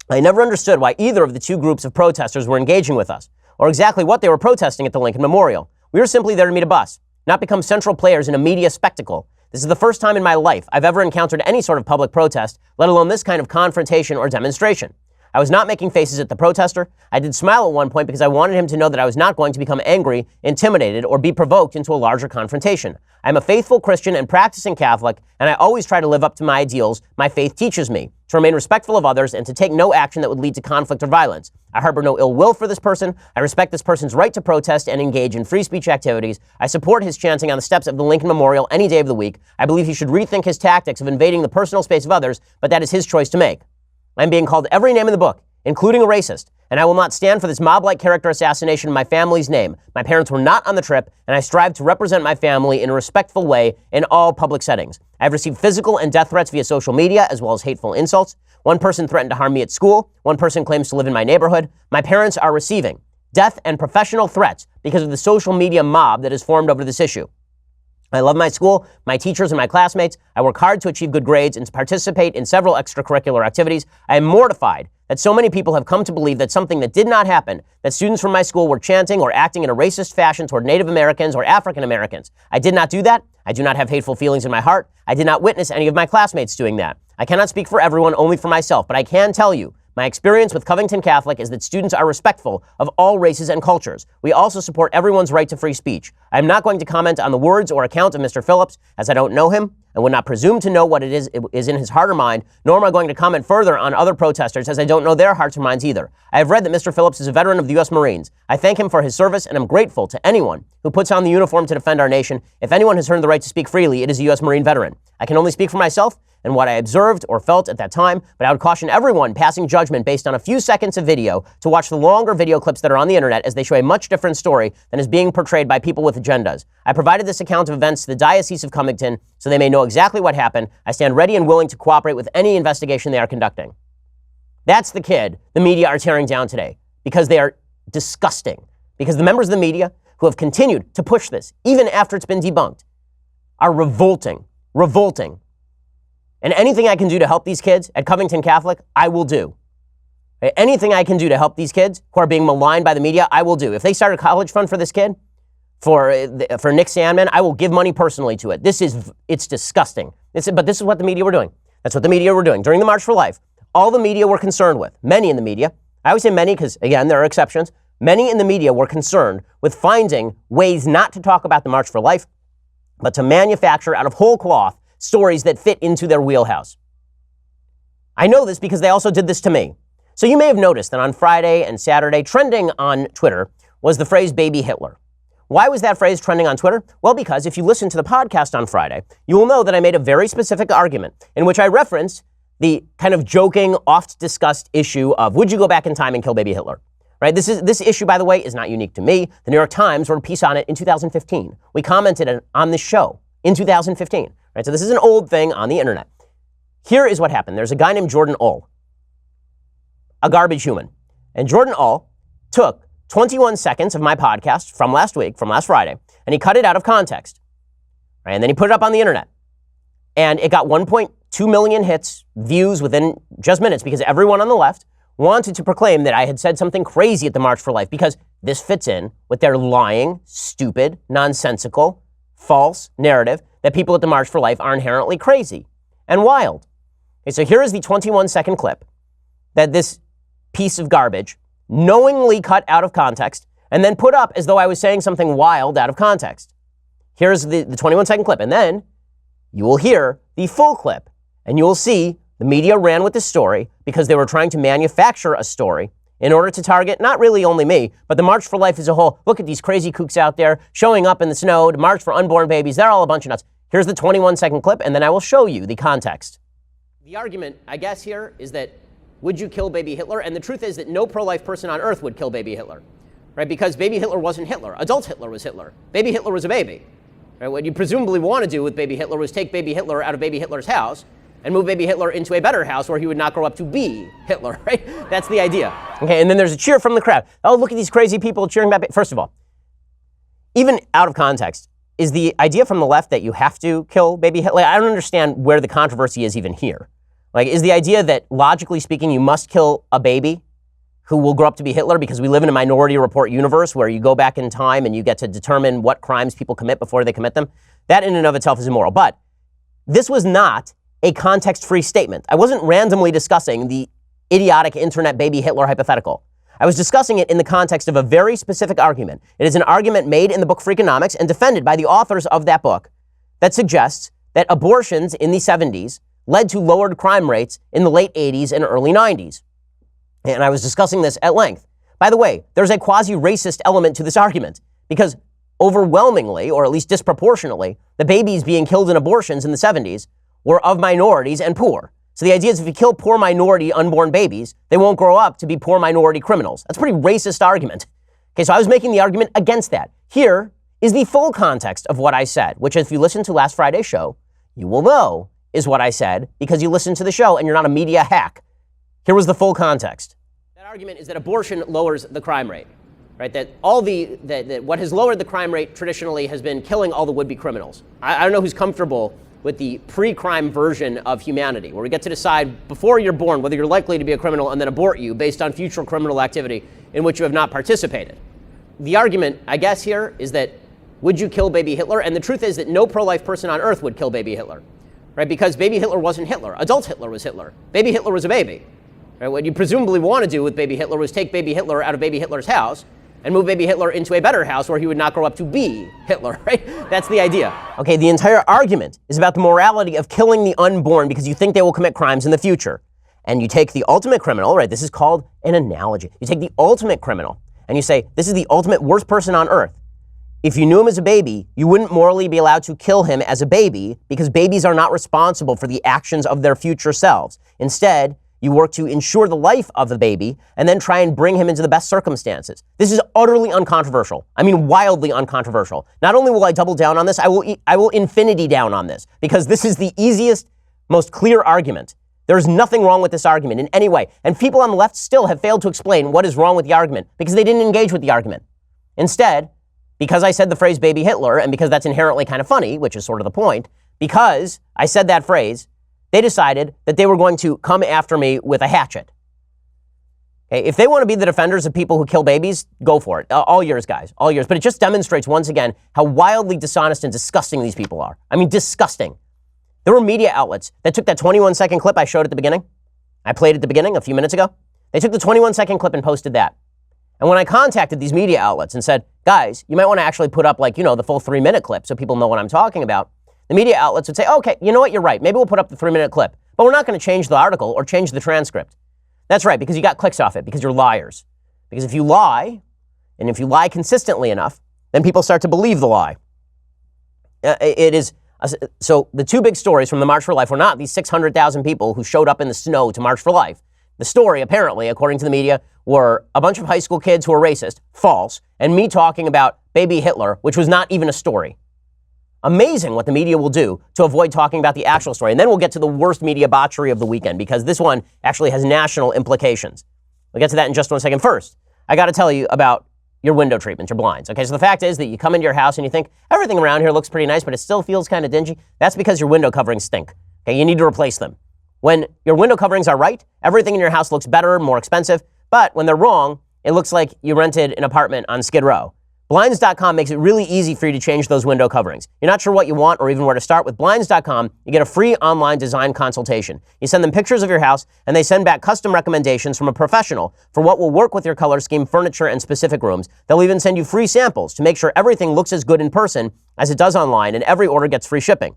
[SPEAKER 1] I never understood why either of the two groups of protesters were engaging with us, or exactly what they were protesting at the Lincoln Memorial. We were simply there to meet a bus, not become central players in a media spectacle. This is the first time in my life I've ever encountered any sort of public protest, let alone this kind of confrontation or demonstration. I was not making faces at the protester. I did smile at one point because I wanted him to know that I was not going to become angry, intimidated, or be provoked into a larger confrontation. I'm a faithful Christian and practicing Catholic, and I always try to live up to my ideals my faith teaches me, to remain respectful of others and to take no action that would lead to conflict or violence. I harbor no ill will for this person. I respect this person's right to protest and engage in free speech activities. I support his chanting on the steps of the Lincoln Memorial any day of the week. I believe he should rethink his tactics of invading the personal space of others, but that is his choice to make. I'm being called every name in the book, including a racist, and I will not stand for this mob-like character assassination in my family's name. My parents were not on the trip, and I strive to represent my family in a respectful way in all public settings. I've received physical and death threats via social media, as well as hateful insults. One person threatened to harm me at school. One person claims to live in my neighborhood. My parents are receiving death and professional threats because of the social media mob that has formed over this issue. I love my school, my teachers, and my classmates. I work hard to achieve good grades and to participate in several extracurricular activities. I am mortified that so many people have come to believe that something that did not happen, that students from my school were chanting or acting in a racist fashion toward Native Americans or African Americans. I did not do that. I do not have hateful feelings in my heart. I did not witness any of my classmates doing that. I cannot speak for everyone, only for myself, but I can tell you my experience with Covington Catholic is that students are respectful of all races and cultures. We also support everyone's right to free speech. I am not going to comment on the words or account of Mr. Phillips, as I don't know him and would not presume to know what it is in his heart or mind, nor am I going to comment further on other protesters, as I don't know their hearts or minds either. I have read that Mr. Phillips is a veteran of the U.S. Marines. I thank him for his service and am grateful to anyone who puts on the uniform to defend our nation. If anyone has earned the right to speak freely, it is a U.S. Marine veteran. I can only speak for myself and what I observed or felt at that time, but I would caution everyone passing judgment based on a few seconds of video to watch the longer video clips that are on the internet, as they show a much different story than is being portrayed by people with agendas. I provided this account of events to the Diocese of Covington so they may know exactly what happened. I stand ready and willing to cooperate with any investigation they are conducting. That's the kid the media are tearing down today, because they are disgusting. Because the members of the media who have continued to push this, even after it's been debunked, are revolting. And anything I can do to help these kids at Covington Catholic, I will do. Anything I can do to help these kids who are being maligned by the media, I will do. If they start a college fund for this kid, for Nick Sandman, I will give money personally to it. It's disgusting. But this is what the media were doing. That's what the media were doing. During the March for Life, all the media were concerned with, many in the media, I always say many because, again, there are exceptions, many in the media were concerned with finding ways not to talk about the March for Life, but to manufacture out of whole cloth stories that fit into their wheelhouse. I know this because they also did this to me. So you may have noticed that on Friday and Saturday, trending on Twitter was the phrase baby Hitler. Why was that phrase trending on Twitter? Well, because if you listen to the podcast on Friday, you will know that I made a very specific argument in which I referenced the kind of joking, oft-discussed issue of would you go back in time and kill baby Hitler? Right? This issue, by the way, is not unique to me. The New York Times wrote a piece on it in 2015. We commented on this show in 2015. Right? So this is an old thing on the internet. Here is what happened. There's a guy named Jordan Ull, a garbage human. And Jordan Ull took 21 seconds of my podcast from last Friday, and he cut it out of context. Right? And then he put it up on the internet. And it got 1.2 million hits, views within just minutes, because everyone on the left wanted to proclaim that I had said something crazy at the March for Life, because this fits in with their lying, stupid, nonsensical, false narrative that people at the March for Life are inherently crazy and wild. Okay, so here is the 21-second clip that this piece of garbage knowingly cut out of context and then put up as though I was saying something wild out of context. Here's the 21-second clip, and then you will hear the full clip, and you will see the media ran with this story because they were trying to manufacture a story in order to target not really only me, but the March for Life as a whole. Look at these crazy kooks out there showing up in the snow to march for unborn babies. They're all a bunch of nuts. Here's the 21-second clip, and then I will show you the context. The argument, I guess, here is that would you kill baby Hitler? And the truth is that no pro-life person on earth would kill baby Hitler, right? Because baby Hitler wasn't Hitler. Adult Hitler was Hitler. Baby Hitler was a baby. Right? What you presumably want to do with baby Hitler was take baby Hitler out of baby Hitler's house and move baby Hitler into a better house where he would not grow up to be Hitler, right? That's the idea. Okay, and then there's a cheer from the crowd. Oh, look at these crazy people cheering about. First of all, even out of context, is the idea from the left that you have to kill baby Hitler? I don't understand where the controversy is even here. Like, is the idea that, logically speaking, you must kill a baby who will grow up to be Hitler because we live in a Minority Report universe where you go back in time and you get to determine what crimes people commit before they commit them? That in and of itself is immoral. But this was not a context-free statement. I wasn't randomly discussing the idiotic internet baby Hitler hypothetical. I was discussing it in the context of a very specific argument. It is an argument made in the book Freakonomics and defended by the authors of that book that suggests that abortions in the 70s led to lowered crime rates in the late 80s and early 90s. And I was discussing this at length. By the way, there's a quasi-racist element to this argument because overwhelmingly, or at least disproportionately, the babies being killed in abortions in the 70s were of minorities and poor. So the idea is if you kill poor minority unborn babies, they won't grow up to be poor minority criminals. That's a pretty racist argument. Okay, so I was making the argument against that. Here is the full context of what I said, which if you listen to last Friday's show, you will know is what I said because you listened to the show and you're not a media hack. Here was the full context. That argument is that abortion lowers the crime rate, right? That what has lowered the crime rate traditionally has been killing all the would-be criminals. I don't know who's comfortable with the pre-crime version of humanity, where we get to decide before you're born whether you're likely to be a criminal and then abort you based on future criminal activity in which you have not participated. The argument, I guess, here is that would you kill baby Hitler? And the truth is that no pro-life person on earth would kill baby Hitler, right? Because baby Hitler wasn't Hitler. Adult Hitler was Hitler. Baby Hitler was a baby. Right? What you presumably want to do with baby Hitler was take baby Hitler out of baby Hitler's house and move baby Hitler into a better house where he would not grow up to be Hitler, right? That's the idea. Okay, the entire argument is about the morality of killing the unborn because you think they will commit crimes in the future. And you take the ultimate criminal, right? This is called an analogy. You take the ultimate criminal and you say, this is the ultimate worst person on earth. If you knew him as a baby, you wouldn't morally be allowed to kill him as a baby because babies are not responsible for the actions of their future selves. Instead, you work to ensure the life of the baby and then try and bring him into the best circumstances. This is utterly uncontroversial. I mean, wildly uncontroversial. Not only will I double down on this, I will infinity down on this because this is the easiest, most clear argument. There's nothing wrong with this argument in any way. And people on the left still have failed to explain what is wrong with the argument because they didn't engage with the argument. Instead, because I said the phrase baby Hitler and because that's inherently kind of funny, which is sort of the point, because I said that phrase, they decided that they were going to come after me with a hatchet. Okay, if they want to be the defenders of people who kill babies, go for it. All yours, guys, all yours. But it just demonstrates once again how wildly dishonest and disgusting these people are. I mean, disgusting. There were media outlets that took that 21-second clip I showed at the beginning. I played at the beginning a few minutes ago. They took the 21-second clip and posted that. And when I contacted these media outlets and said, guys, you might want to actually put up the full 3-minute clip so people know what I'm talking about, the media outlets would say, okay, you know what, you're right. Maybe we'll put up the 3-minute clip, but we're not going to change the article or change the transcript. That's right, because you got clicks off it, because you're liars. Because if you lie, and if you lie consistently enough, then people start to believe the lie. So the two big stories from the March for Life were not these 600,000 people who showed up in the snow to March for Life. The story, apparently, according to the media, were a bunch of high school kids who were racist, false, and me talking about baby Hitler, which was not even a story. Amazing what the media will do to avoid talking about the actual story. And then we'll get to the worst media botchery of the weekend, because this one actually has national implications. We'll get to that in just 1 second. First, I got to tell you about your window treatments, your blinds. Okay, so the fact is that you come into your house and you think, everything around here looks pretty nice, but it still feels kind of dingy. That's because your window coverings stink. Okay, you need to replace them. When your window coverings are right, everything in your house looks better, more expensive. But when they're wrong, it looks like you rented an apartment on Skid Row. Blinds.com makes it really easy for you to change those window coverings. You're not sure what you want or even where to start. With Blinds.com, you get a free online design consultation. You send them pictures of your house, and they send back custom recommendations from a professional for what will work with your color scheme, furniture, and specific rooms. They'll even send you free samples to make sure everything looks as good in person as it does online, and every order gets free shipping.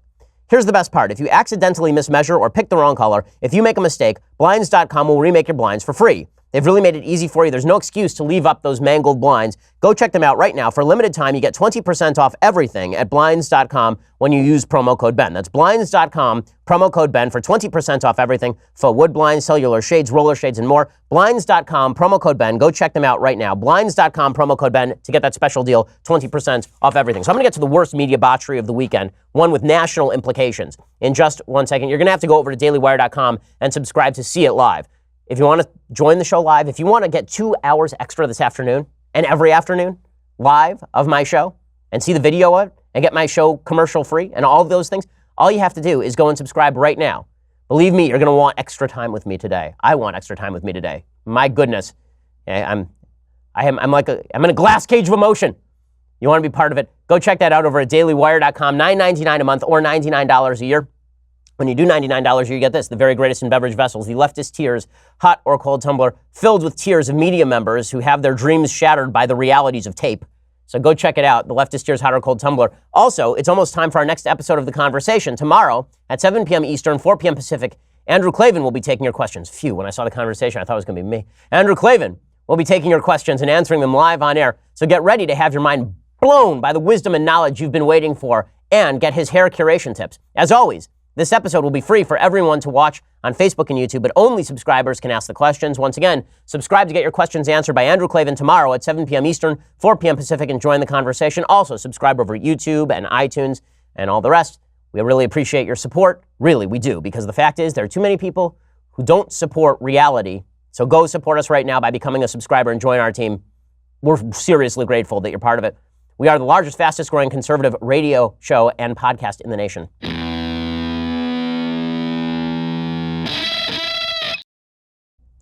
[SPEAKER 1] Here's the best part. If you accidentally mismeasure or pick the wrong color, if you make a mistake, Blinds.com will remake your blinds for free. They've really made it easy for you. There's no excuse to leave up those mangled blinds. Go check them out right now. For a limited time, you get 20% off everything at Blinds.com when you use promo code Ben. That's Blinds.com, promo code Ben for 20% off everything. For wood blinds, cellular shades, roller shades, and more. Blinds.com, promo code Ben. Go check them out right now. Blinds.com, promo code Ben to get that special deal, 20% off everything. So I'm going to get to the worst media botchery of the weekend, one with national implications. In just 1 second, you're going to have to go over to dailywire.com and subscribe to See It Live. If you want to join the show live, if you want to get 2 hours extra this afternoon and every afternoon live of my show and see the video of it and get my show commercial free and all of those things, all you have to do is go and subscribe right now. Believe me, you're going to want extra time with me today. I want extra time with me today. My goodness. I'm in a glass cage of emotion. You want to be part of it? Go check that out over at dailywire.com, $9.99 a month or $99 a year. When you do $99, you get this, the very greatest in beverage vessels, the leftist tears, hot or cold tumbler, filled with tears of media members who have their dreams shattered by the realities of tape. So go check it out, the leftist tears, hot or cold tumbler. Also, it's almost time for our next episode of The Conversation. Tomorrow at 7 p.m. Eastern, 4 p.m. Pacific, Andrew Klavan will be taking your questions. Phew, when I saw The Conversation, I thought it was going to be me. Andrew Klavan will be taking your questions and answering them live on air. So get ready to have your mind blown by the wisdom and knowledge you've been waiting for and get his hair curation tips. As always, this episode will be free for everyone to watch on Facebook and YouTube, but only subscribers can ask the questions. Once again, subscribe to get your questions answered by Andrew Klavan tomorrow at 7 p.m. Eastern, 4 p.m. Pacific, and join the conversation. Also, subscribe over at YouTube and iTunes and all the rest. We really appreciate your support. Really, we do, because the fact is there are too many people who don't support reality. So go support us right now by becoming a subscriber and join our team. We're seriously grateful that you're part of it. We are the largest, fastest growing conservative radio show and podcast in the nation.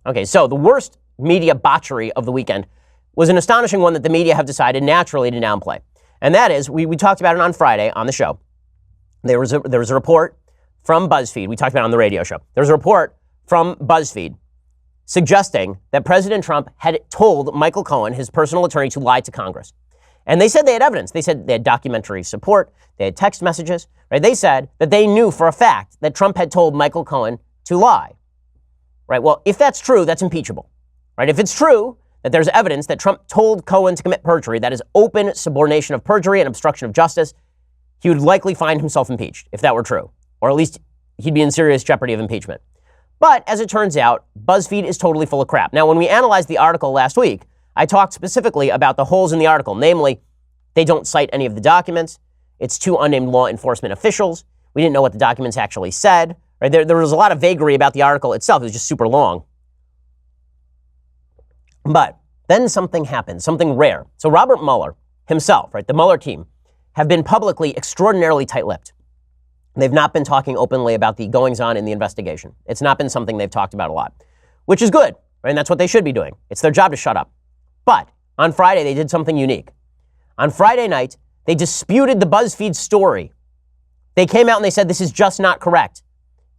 [SPEAKER 1] Okay, so the worst media botchery of the weekend was an astonishing one that the media have decided naturally to downplay. And that is, we talked about it on Friday on the show. There was a report from Buzzfeed. We talked about it on the radio show. There was a report from Buzzfeed suggesting that President Trump had told Michael Cohen, his personal attorney, to lie to Congress. And they said they had evidence. They said they had documentary support. They had text messages. Right? They said that they knew for a fact that Trump had told Michael Cohen to lie. Right? Well, if that's true, that's impeachable. Right? If it's true that there's evidence that Trump told Cohen to commit perjury, that is open subornation of perjury and obstruction of justice, he would likely find himself impeached if that were true. Or at least he'd be in serious jeopardy of impeachment. But as it turns out, BuzzFeed is totally full of crap. Now, when we analyzed the article last week, I talked specifically about the holes in the article. Namely, they don't cite any of the documents. It's two unnamed law enforcement officials. We didn't know what the documents actually said. Right? There was a lot of vagary about the article itself. It was just super long. But then something happened, something rare. So Robert Mueller himself, right, the Mueller team, have been publicly extraordinarily tight-lipped. They've not been talking openly about the goings-on in the investigation. It's not been something they've talked about a lot, which is good, right? And that's what they should be doing. It's their job to shut up. But on Friday, they did something unique. On Friday night, they disputed the BuzzFeed story. They came out and they said, this is just not correct.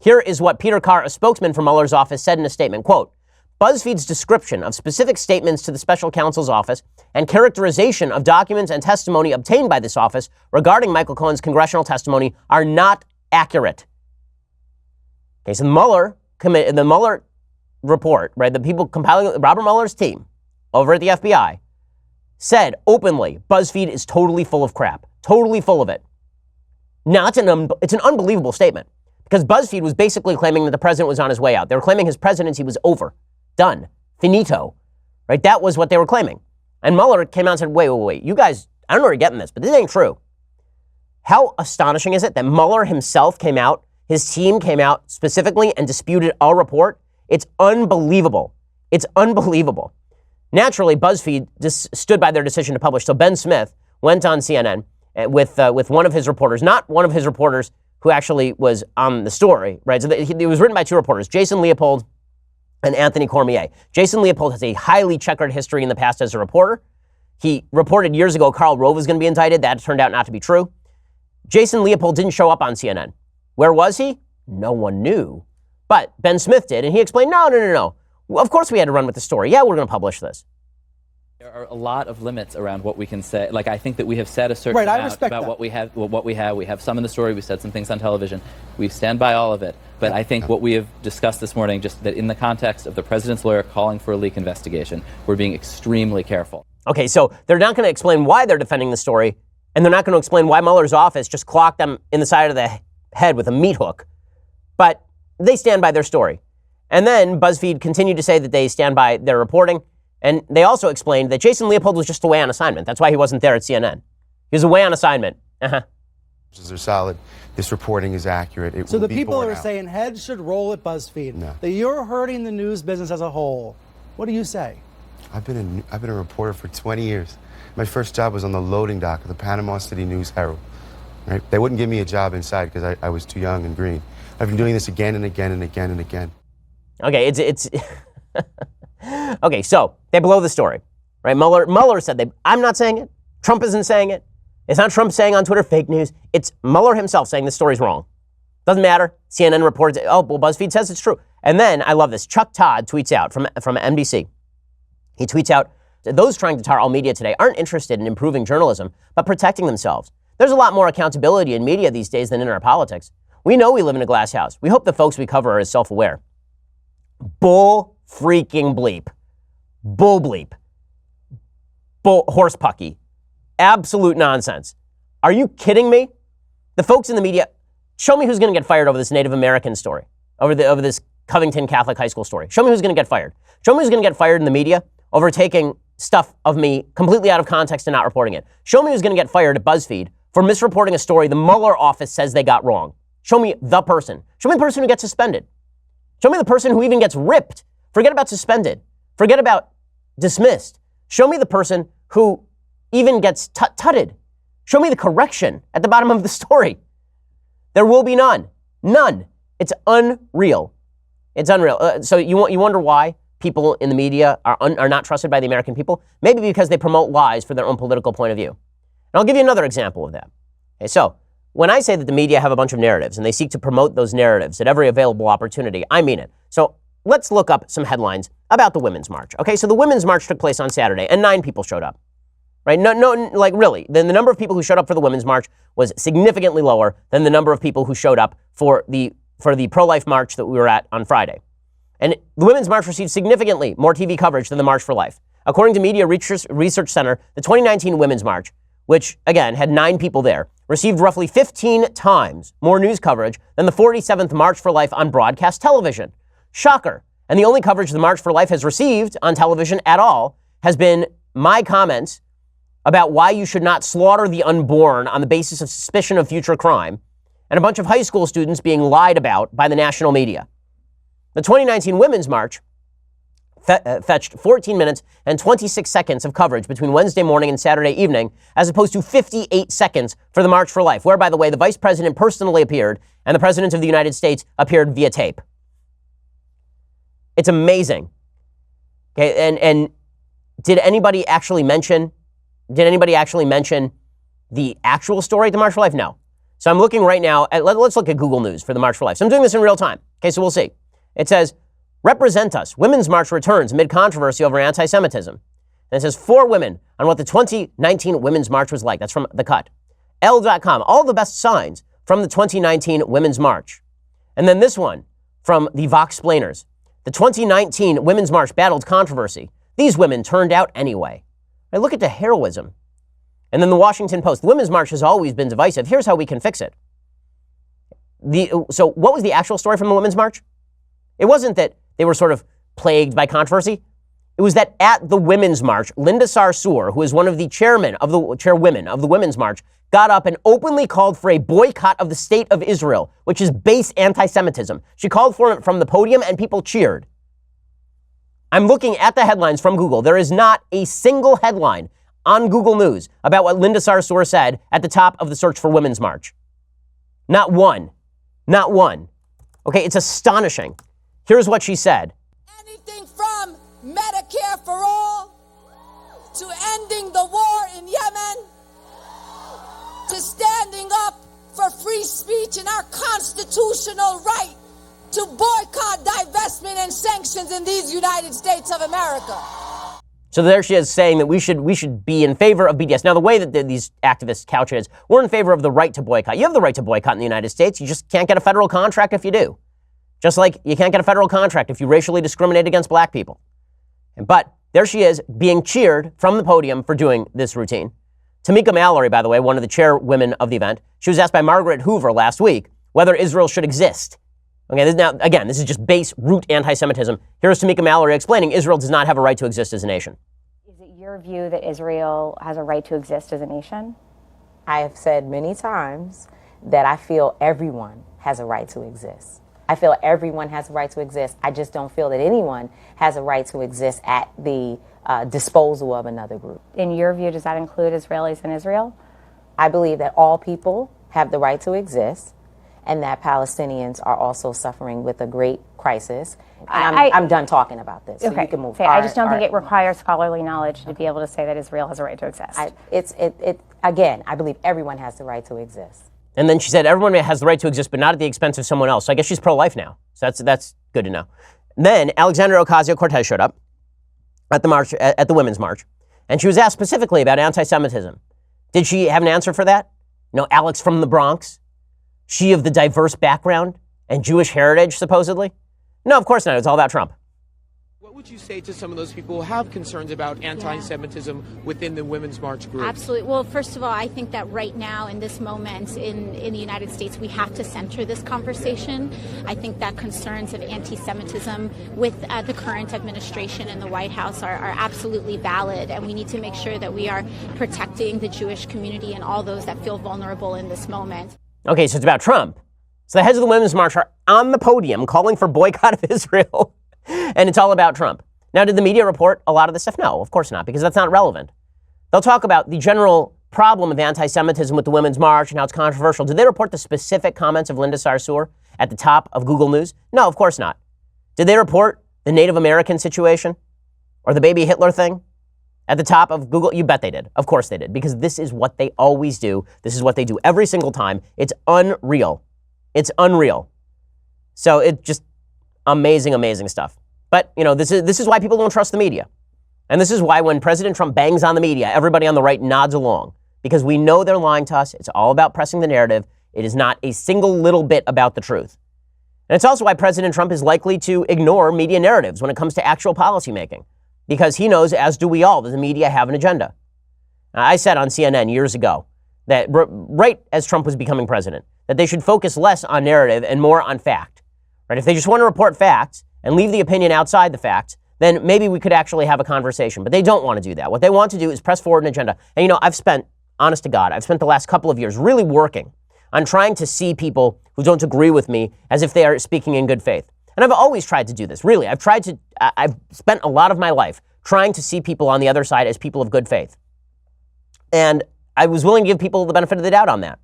[SPEAKER 1] Here is what Peter Carr, a spokesman for Mueller's office, said in a statement, quote, BuzzFeed's description of specific statements to the special counsel's office and characterization of documents and testimony obtained by this office regarding Michael Cohen's congressional testimony are not accurate. Okay, so the Mueller report, right, the people compiling Robert Mueller's team over at the FBI said openly, BuzzFeed is totally full of crap, totally full of it. Now, it's an unbelievable statement because BuzzFeed was basically claiming that the president was on his way out. They were claiming his presidency was over. Done. Finito. Right? That was what they were claiming. And Mueller came out and said, wait. You guys, I don't know where you're getting this, but this ain't true. How astonishing is it that Mueller himself came out, his team came out specifically and disputed our report? It's unbelievable. It's unbelievable. Naturally, BuzzFeed just stood by their decision to publish. So Ben Smith went on CNN with one of his reporters, not one of his reporters who actually was on the story, right? So it was written by two reporters, Jason Leopold and Anthony Cormier. Jason Leopold has a highly checkered history in the past as a reporter. He reported years ago Karl Rove was going to be indicted. That turned out not to be true. Jason Leopold didn't show up on CNN. Where was he? No one knew. But Ben Smith did, and he explained, no. Well, of course we had to run with the story. Yeah, we're going to publish this.
[SPEAKER 5] There are a lot of limits around what we can say. Like, I think that we have said a certain amount about what we have. We have some in the story. We said some things on television. We stand by all of it. But I think what we have discussed this morning, just that in the context of the president's lawyer calling for a leak investigation, we're being extremely careful.
[SPEAKER 1] Okay, so they're not going to explain why they're defending the story, and they're not going to explain why Mueller's office just clocked them in the side of the head with a meat hook. But they stand by their story. And then BuzzFeed continued to say that they stand by their reporting. And they also explained that Jason Leopold was just away on assignment. That's why he wasn't there at CNN. He was away on assignment.
[SPEAKER 6] Are solid. This reporting is accurate.
[SPEAKER 7] So the people are saying heads should roll at BuzzFeed.
[SPEAKER 6] No.
[SPEAKER 7] That you're hurting the news business as a whole. What do you say?
[SPEAKER 6] I've been a reporter for 20 years. My first job was on the loading dock of the Panama City News Herald. Right? They wouldn't give me a job inside because I was too young and green. I've been doing this again and again and again and again.
[SPEAKER 1] Okay, it's okay, so they blow the story, right? Mueller said I'm not saying it. Trump isn't saying it. It's not Trump saying on Twitter fake news. It's Mueller himself saying the story's wrong. Doesn't matter. CNN reports it. Oh, well, BuzzFeed says it's true. And then, I love this, Chuck Todd tweets out from NBC. He tweets out, those trying to tar all media today aren't interested in improving journalism, but protecting themselves. There's a lot more accountability in media these days than in our politics. We know we live in a glass house. We hope the folks we cover are as self-aware. Bull freaking bleep. Bull bleep. Bull horse pucky. Absolute nonsense. Are you kidding me? The folks in the media, show me who's going to get fired over this Native American story, over this Covington Catholic High School story. Show me who's going to get fired. Show me who's going to get fired in the media over taking stuff of me completely out of context and not reporting it. Show me who's going to get fired at BuzzFeed for misreporting a story the Mueller office says they got wrong. Show me the person. Show me the person who gets suspended. Show me the person who even gets ripped. Forget about suspended. Forget about dismissed. Show me the person who even gets tutted. Show me the correction at the bottom of the story. There will be none. None. It's unreal. It's unreal. So you wonder why people in the media are not trusted by the American people? Maybe because they promote lies for their own political point of view. And I'll give you another example of that. Okay, so when I say that the media have a bunch of narratives and they seek to promote those narratives at every available opportunity, I mean it. So let's look up some headlines about the Women's March. Okay, so the Women's March took place on Saturday and 9 people showed up. Right? No, like really, the number of people who showed up for the Women's March was significantly lower than the number of people who showed up for the pro-life march that we were at on Friday. And the Women's March received significantly more TV coverage than the March for Life. According to Media Research Center, the 2019 Women's March, which again had 9 people there, received roughly 15 times more news coverage than the 47th March for Life on broadcast television. Shocker. And the only coverage the March for Life has received on television at all has been my comments about why you should not slaughter the unborn on the basis of suspicion of future crime, and a bunch of high school students being lied about by the national media. The 2019 Women's March fetched 14 minutes and 26 seconds of coverage between Wednesday morning and Saturday evening, as opposed to 58 seconds for the March for Life, where, by the way, the Vice President personally appeared and the President of the United States appeared via tape. It's amazing. Okay, and did anybody actually mention the actual story at the March for Life? No. So I'm looking right now at, let's look at Google News for the March for Life. So I'm doing this in real time. Okay, so we'll see. It says, represent us. Women's March returns amid controversy over anti-Semitism. And it says 4 women on what the 2019 Women's March was like. That's from The Cut. Elle.com, all the best signs from the 2019 Women's March. And then this one from the Voxplainers. The 2019 Women's March battled controversy. These women turned out anyway. Now look at the heroism. And then the Washington Post. The Women's March has always been divisive. Here's how we can fix it. So what was the actual story from the Women's March? It wasn't that they were sort of plagued by controversy. It was that at the Women's March, Linda Sarsour, who is one of the chairwomen of the Women's March, got up and openly called for a boycott of the state of Israel, which is base anti-Semitism. She called for it from the podium and people cheered. I'm looking at the headlines from Google. There is not a single headline on Google News about what Linda Sarsour said at the top of the search for Women's March. Not one. Not one. Okay, it's astonishing. Here's what she said.
[SPEAKER 8] Anything from Medicare for all to ending the war in Yemen to standing up for free speech and our constitutional right to boycott, divestment, and sanctions in these United States of America.
[SPEAKER 1] So there she is saying that we should be in favor of BDS. Now, the way that these activists couch it is, we're in favor of the right to boycott. You have the right to boycott in the United States. You just can't get a federal contract if you do. Just like you can't get a federal contract if you racially discriminate against black people. But there she is being cheered from the podium for doing this routine. Tamika Mallory, by the way, one of the chairwomen of the event, she was asked by Margaret Hoover last week whether Israel should exist. Okay, now, again, this is just base root anti-Semitism. Here's Tamika Mallory explaining Israel does not have a right to exist as a nation.
[SPEAKER 9] Is it your view that Israel has a right to exist as a nation?
[SPEAKER 10] I have said many times that I feel everyone has a right to exist. I feel everyone has a right to exist. I just don't feel that anyone has a right to exist at the disposal of another group.
[SPEAKER 9] In your view, does that include Israelis in Israel?
[SPEAKER 10] I believe that all people have the right to exist, and that Palestinians are also suffering with a great crisis. I'm done talking about this.
[SPEAKER 9] Okay.
[SPEAKER 10] So you can move.
[SPEAKER 9] Okay. I just don't think it requires scholarly knowledge to be able to say that Israel has a right to exist.
[SPEAKER 10] Again, I believe everyone has the right to exist.
[SPEAKER 1] And then she said, everyone has the right to exist, but not at the expense of someone else. So I guess she's pro-life now. So that's good to know. Then Alexandria Ocasio-Cortez showed up at the march, at the Women's March, and she was asked specifically about anti-Semitism. Did she have an answer for that? Alex from the Bronx, she of the diverse background and Jewish heritage, supposedly? No, of course not. It's all about Trump.
[SPEAKER 11] What would you say to some of those people who have concerns about anti-Semitism within the Women's March group?
[SPEAKER 12] Absolutely. Well, first of all, I think that right now, in this moment in the United States, we have to center this conversation. I think that concerns of anti-Semitism with the current administration in the White House are absolutely valid, and we need to make sure that we are protecting the Jewish community and all those that feel vulnerable in this moment.
[SPEAKER 1] Okay, so it's about Trump. So the heads of the Women's March are on the podium calling for boycott of Israel. And it's all about Trump. Now, did the media report a lot of this stuff? No, of course not, because that's not relevant. They'll talk about the general problem of anti-Semitism with the Women's March and how it's controversial. Did they report the specific comments of Linda Sarsour at the top of Google News? No, of course not. Did they report the Native American situation or the baby Hitler thing at the top of Google? You bet they did. Of course they did, because this is what they always do. This is what they do every single time. It's unreal. It's unreal. So it just amazing, amazing stuff. But, this is why people don't trust the media. And this is why when President Trump bangs on the media, everybody on the right nods along, because we know they're lying to us. It's all about pressing the narrative. It is not a single little bit about the truth. And it's also why President Trump is likely to ignore media narratives when it comes to actual policymaking, because he knows, as do we all, that the media have an agenda. I said on CNN years ago that right as Trump was becoming president, that they should focus less on narrative and more on fact. Right? If they just want to report facts and leave the opinion outside the facts, then maybe we could actually have a conversation. But they don't want to do that. What they want to do is press forward an agenda. And I've spent, honest to God, the last couple of years really working on trying to see people who don't agree with me as if they are speaking in good faith. And I've always tried to do this, really. I've spent a lot of my life trying to see people on the other side as people of good faith. And I was willing to give people the benefit of the doubt on that.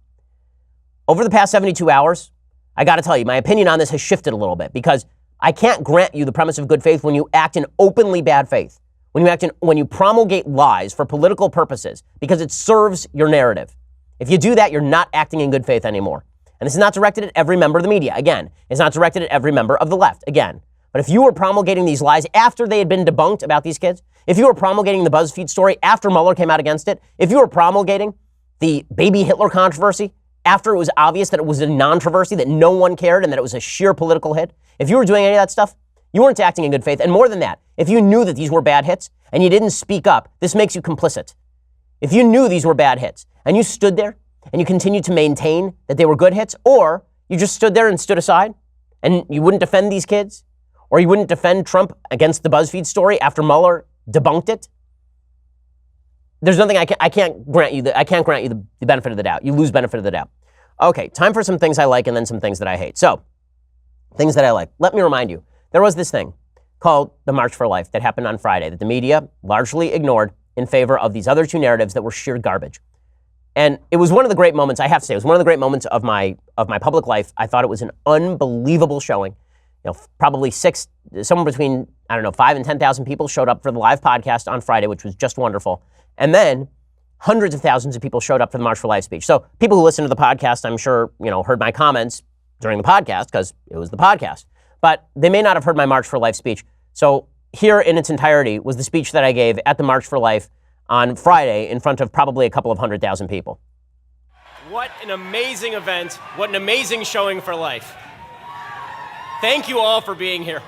[SPEAKER 1] Over the past 72 hours, I got to tell you, my opinion on this has shifted a little bit, because I can't grant you the premise of good faith when you act in openly bad faith, when you promulgate lies for political purposes, because it serves your narrative. If you do that, you're not acting in good faith anymore. And this is not directed at every member of the media. Again, it's not directed at every member of the left. Again, but if you were promulgating these lies after they had been debunked about these kids, if you were promulgating the Buzzfeed story after Mueller came out against it, if you were promulgating the baby Hitler controversy after it was obvious that it was a non-controversy, that no one cared, and that it was a sheer political hit, if you were doing any of that stuff, you weren't acting in good faith. And more than that, if you knew that these were bad hits and you didn't speak up, this makes you complicit. If you knew these were bad hits and you stood there and you continued to maintain that they were good hits, or you just stood there and stood aside and you wouldn't defend these kids, or you wouldn't defend Trump against the Buzzfeed story after Mueller debunked it, there's nothing I can't grant you the benefit of the doubt. You lose benefit of the doubt. Okay, time for some things I like and then some things that I hate. So, things that I like. Let me remind you, there was this thing called the March for Life that happened on Friday that the media largely ignored in favor of these other two narratives that were sheer garbage. And it was one of the great moments, I have to say, it was one of the great moments of my public life. I thought it was an unbelievable showing. Probably somewhere between, 5 and 10,000 people showed up for the live podcast on Friday, which was just wonderful. And then hundreds of thousands of people showed up for the March for Life speech. So people who listen to the podcast, I'm sure, heard my comments during the podcast because it was the podcast. But they may not have heard my March for Life speech. So here in its entirety was the speech that I gave at the March for Life on Friday in front of probably a couple of 100,000 people.
[SPEAKER 13] What an amazing event. What an amazing showing for life. Thank you all for being here.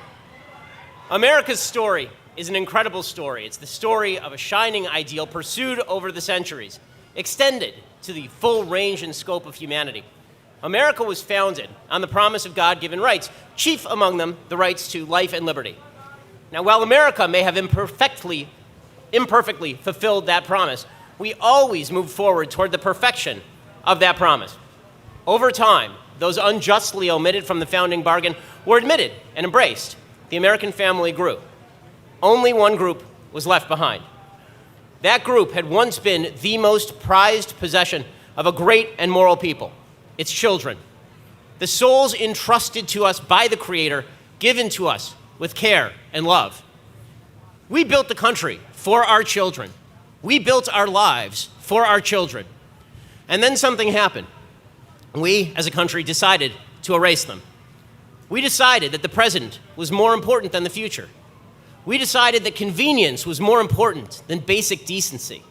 [SPEAKER 13] America's story is an incredible story. It's the story of a shining ideal pursued over the centuries, extended to the full range and scope of humanity. America was founded on the promise of God-given rights, chief among them the rights to life and liberty. Now, while America may have imperfectly fulfilled that promise, we always move forward toward the perfection of that promise. Over time, those unjustly omitted from the founding bargain were admitted and embraced. The American family grew. Only one group was left behind. That group had once been the most prized possession of a great and moral people, its children. The souls entrusted to us by the Creator, given to us with care and love. We built the country for our children. We built our lives for our children. And then something happened. we, as a country, decided to erase them. We decided that the present was more important than the future. We decided that convenience was more important than basic decency.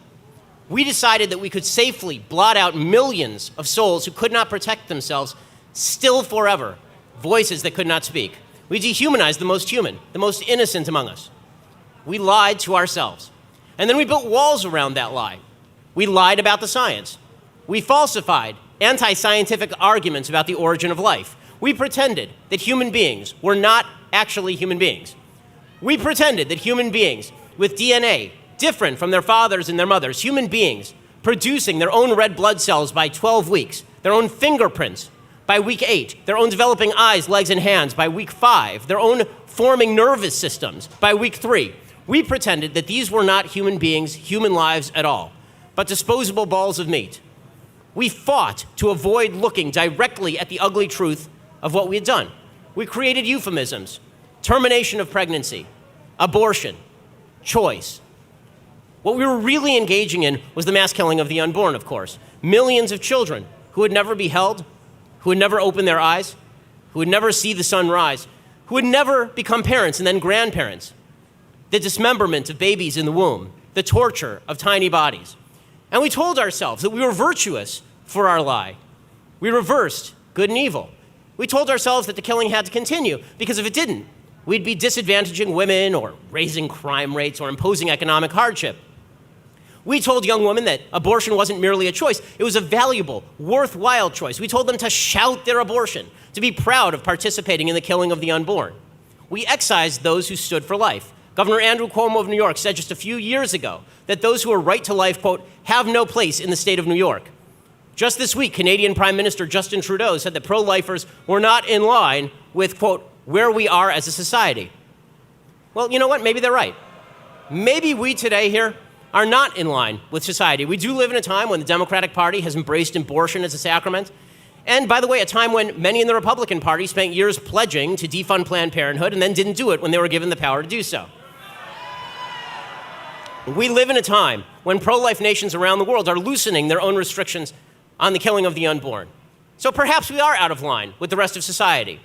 [SPEAKER 13] We decided that we could safely blot out millions of souls who could not protect themselves, still forever, voices that could not speak. We dehumanized the most human, the most innocent among us. We lied to ourselves. And then we built walls around that lie. We lied about the science. We falsified anti-scientific arguments about the origin of life. We pretended that human beings were not actually human beings. We pretended that human beings with DNA different from their fathers and their mothers, human beings producing their own red blood cells by 12 weeks, their own fingerprints by week 8, their own developing eyes, legs, and hands by week 5, their own forming nervous systems by week 3. We pretended that these were not human beings, human lives at all, but disposable balls of meat. We fought to avoid looking directly at the ugly truth of what we had done. We created euphemisms: termination of pregnancy, abortion, choice. What we were really engaging in was the mass killing of the unborn, of course. Millions of children who would never be held, who would never open their eyes, who would never see the sun rise, who would never become parents and then grandparents. The dismemberment of babies in the womb, the torture of tiny bodies. And we told ourselves that we were virtuous for our lie. We reversed good and evil. We told ourselves that the killing had to continue, because if it didn't, we'd be disadvantaging women or raising crime rates or imposing economic hardship. We told young women that abortion wasn't merely a choice, it was a valuable, worthwhile choice. We told them to shout their abortion, to be proud of participating in the killing of the unborn. We excised those who stood for life. Governor Andrew Cuomo of New York said just a few years ago that those who are right to life, quote, have no place in the state of New York. Just this week, Canadian Prime Minister Justin Trudeau said that pro-lifers were not in line with, quote, where we are as a society. Well, you know what? Maybe they're right. Maybe we today here are not in line with society. We do live in a time when the Democratic Party has embraced abortion as a sacrament. And by the way, a time when many in the Republican Party spent years pledging to defund Planned Parenthood and then didn't do it when they were given the power to do so. We live in a time when pro-life nations around the world are loosening their own restrictions on the killing of the unborn. So perhaps we are out of line with the rest of society.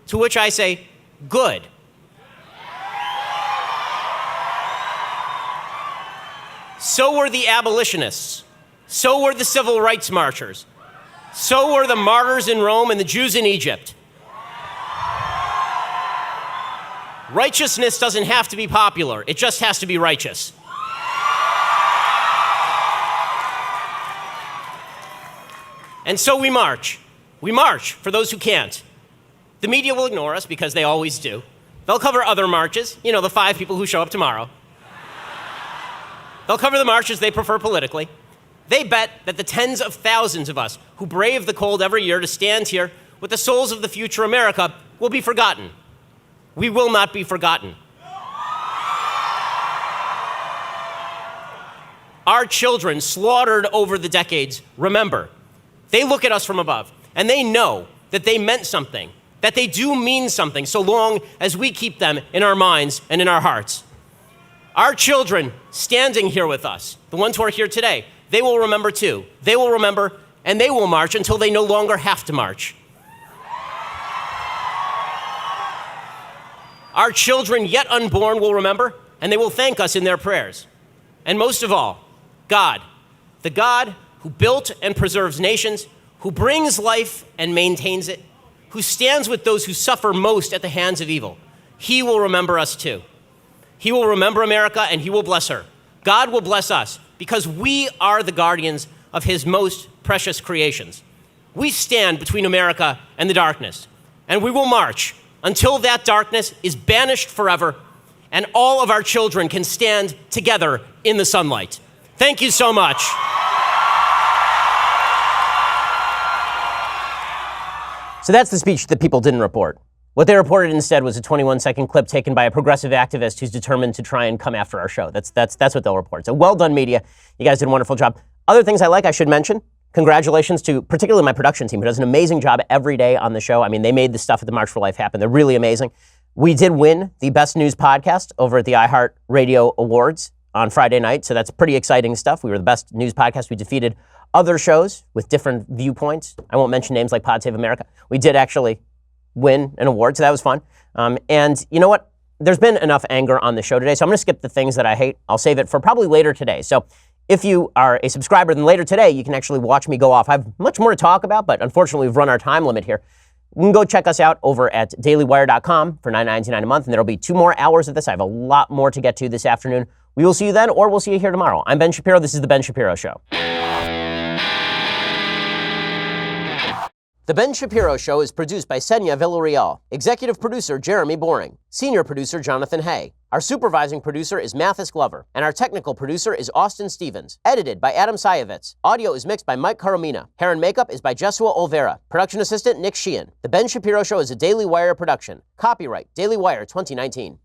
[SPEAKER 13] To which I say, good. So were the abolitionists. So were the civil rights marchers. So were the martyrs in Rome and the Jews in Egypt. Righteousness doesn't have to be popular. It just has to be righteous. And so we march. We march for those who can't. The media will ignore us because they always do. They'll cover other marches, you know, the 5 people who show up tomorrow. They'll cover the marches they prefer politically. They bet that the tens of thousands of us who brave the cold every year to stand here with the souls of the future America will be forgotten. We will not be forgotten. Our children, slaughtered over the decades, remember. They look at us from above, and they know that they meant something, that they do mean something, so long as we keep them in our minds and in our hearts. Our children standing here with us, the ones who are here today, they will remember too. They will remember, and they will march until they no longer have to march. Our children yet unborn will remember, and they will thank us in their prayers. And most of all, God, the God who built and preserves nations, who brings life and maintains it, who stands with those who suffer most at the hands of evil. He will remember us too. He will remember America and he will bless her. God will bless us because we are the guardians of his most precious creations. We stand between America and the darkness, and we will march until that darkness is banished forever and all of our children can stand together in the sunlight. Thank you so much.
[SPEAKER 1] So that's the speech that people didn't report. What they reported instead was a 21-second clip taken by a progressive activist who's determined to try and come after our show. That's what they'll report. So well done, media. You guys did a wonderful job. Other things I should mention. Congratulations to particularly my production team, who does an amazing job every day on the show. I mean, they made the stuff at the March for Life happen. They're really amazing. We did win the Best News Podcast over at the iHeart Radio Awards on Friday night, so that's pretty exciting stuff. We were the best news podcast. We defeated other shows with different viewpoints. I won't mention names like Pod Save America. We did actually win an award, so that was fun. And you know what? There's been enough anger on the show today, so I'm going to skip the things that I hate. I'll save it for probably later today. So if you are a subscriber, then later today, you can actually watch me go off. I have much more to talk about, but unfortunately, we've run our time limit here. You can go check us out over at dailywire.com for $9.99 a month, and there'll be 2 more hours of this. I have a lot more to get to this afternoon. We will see you then, or we'll see you here tomorrow. I'm Ben Shapiro. This is The Ben Shapiro Show. The Ben Shapiro Show is produced by Senya Villarreal, executive producer Jeremy Boring, senior producer Jonathan Hay. Our supervising producer is Mathis Glover, and our technical producer is Austin Stevens. Edited by Adam Sayevitz. Audio is mixed by Mike Caromina. Hair and makeup is by Jesua Olvera. Production assistant Nick Sheehan. The Ben Shapiro Show is a Daily Wire production. Copyright Daily Wire 2019.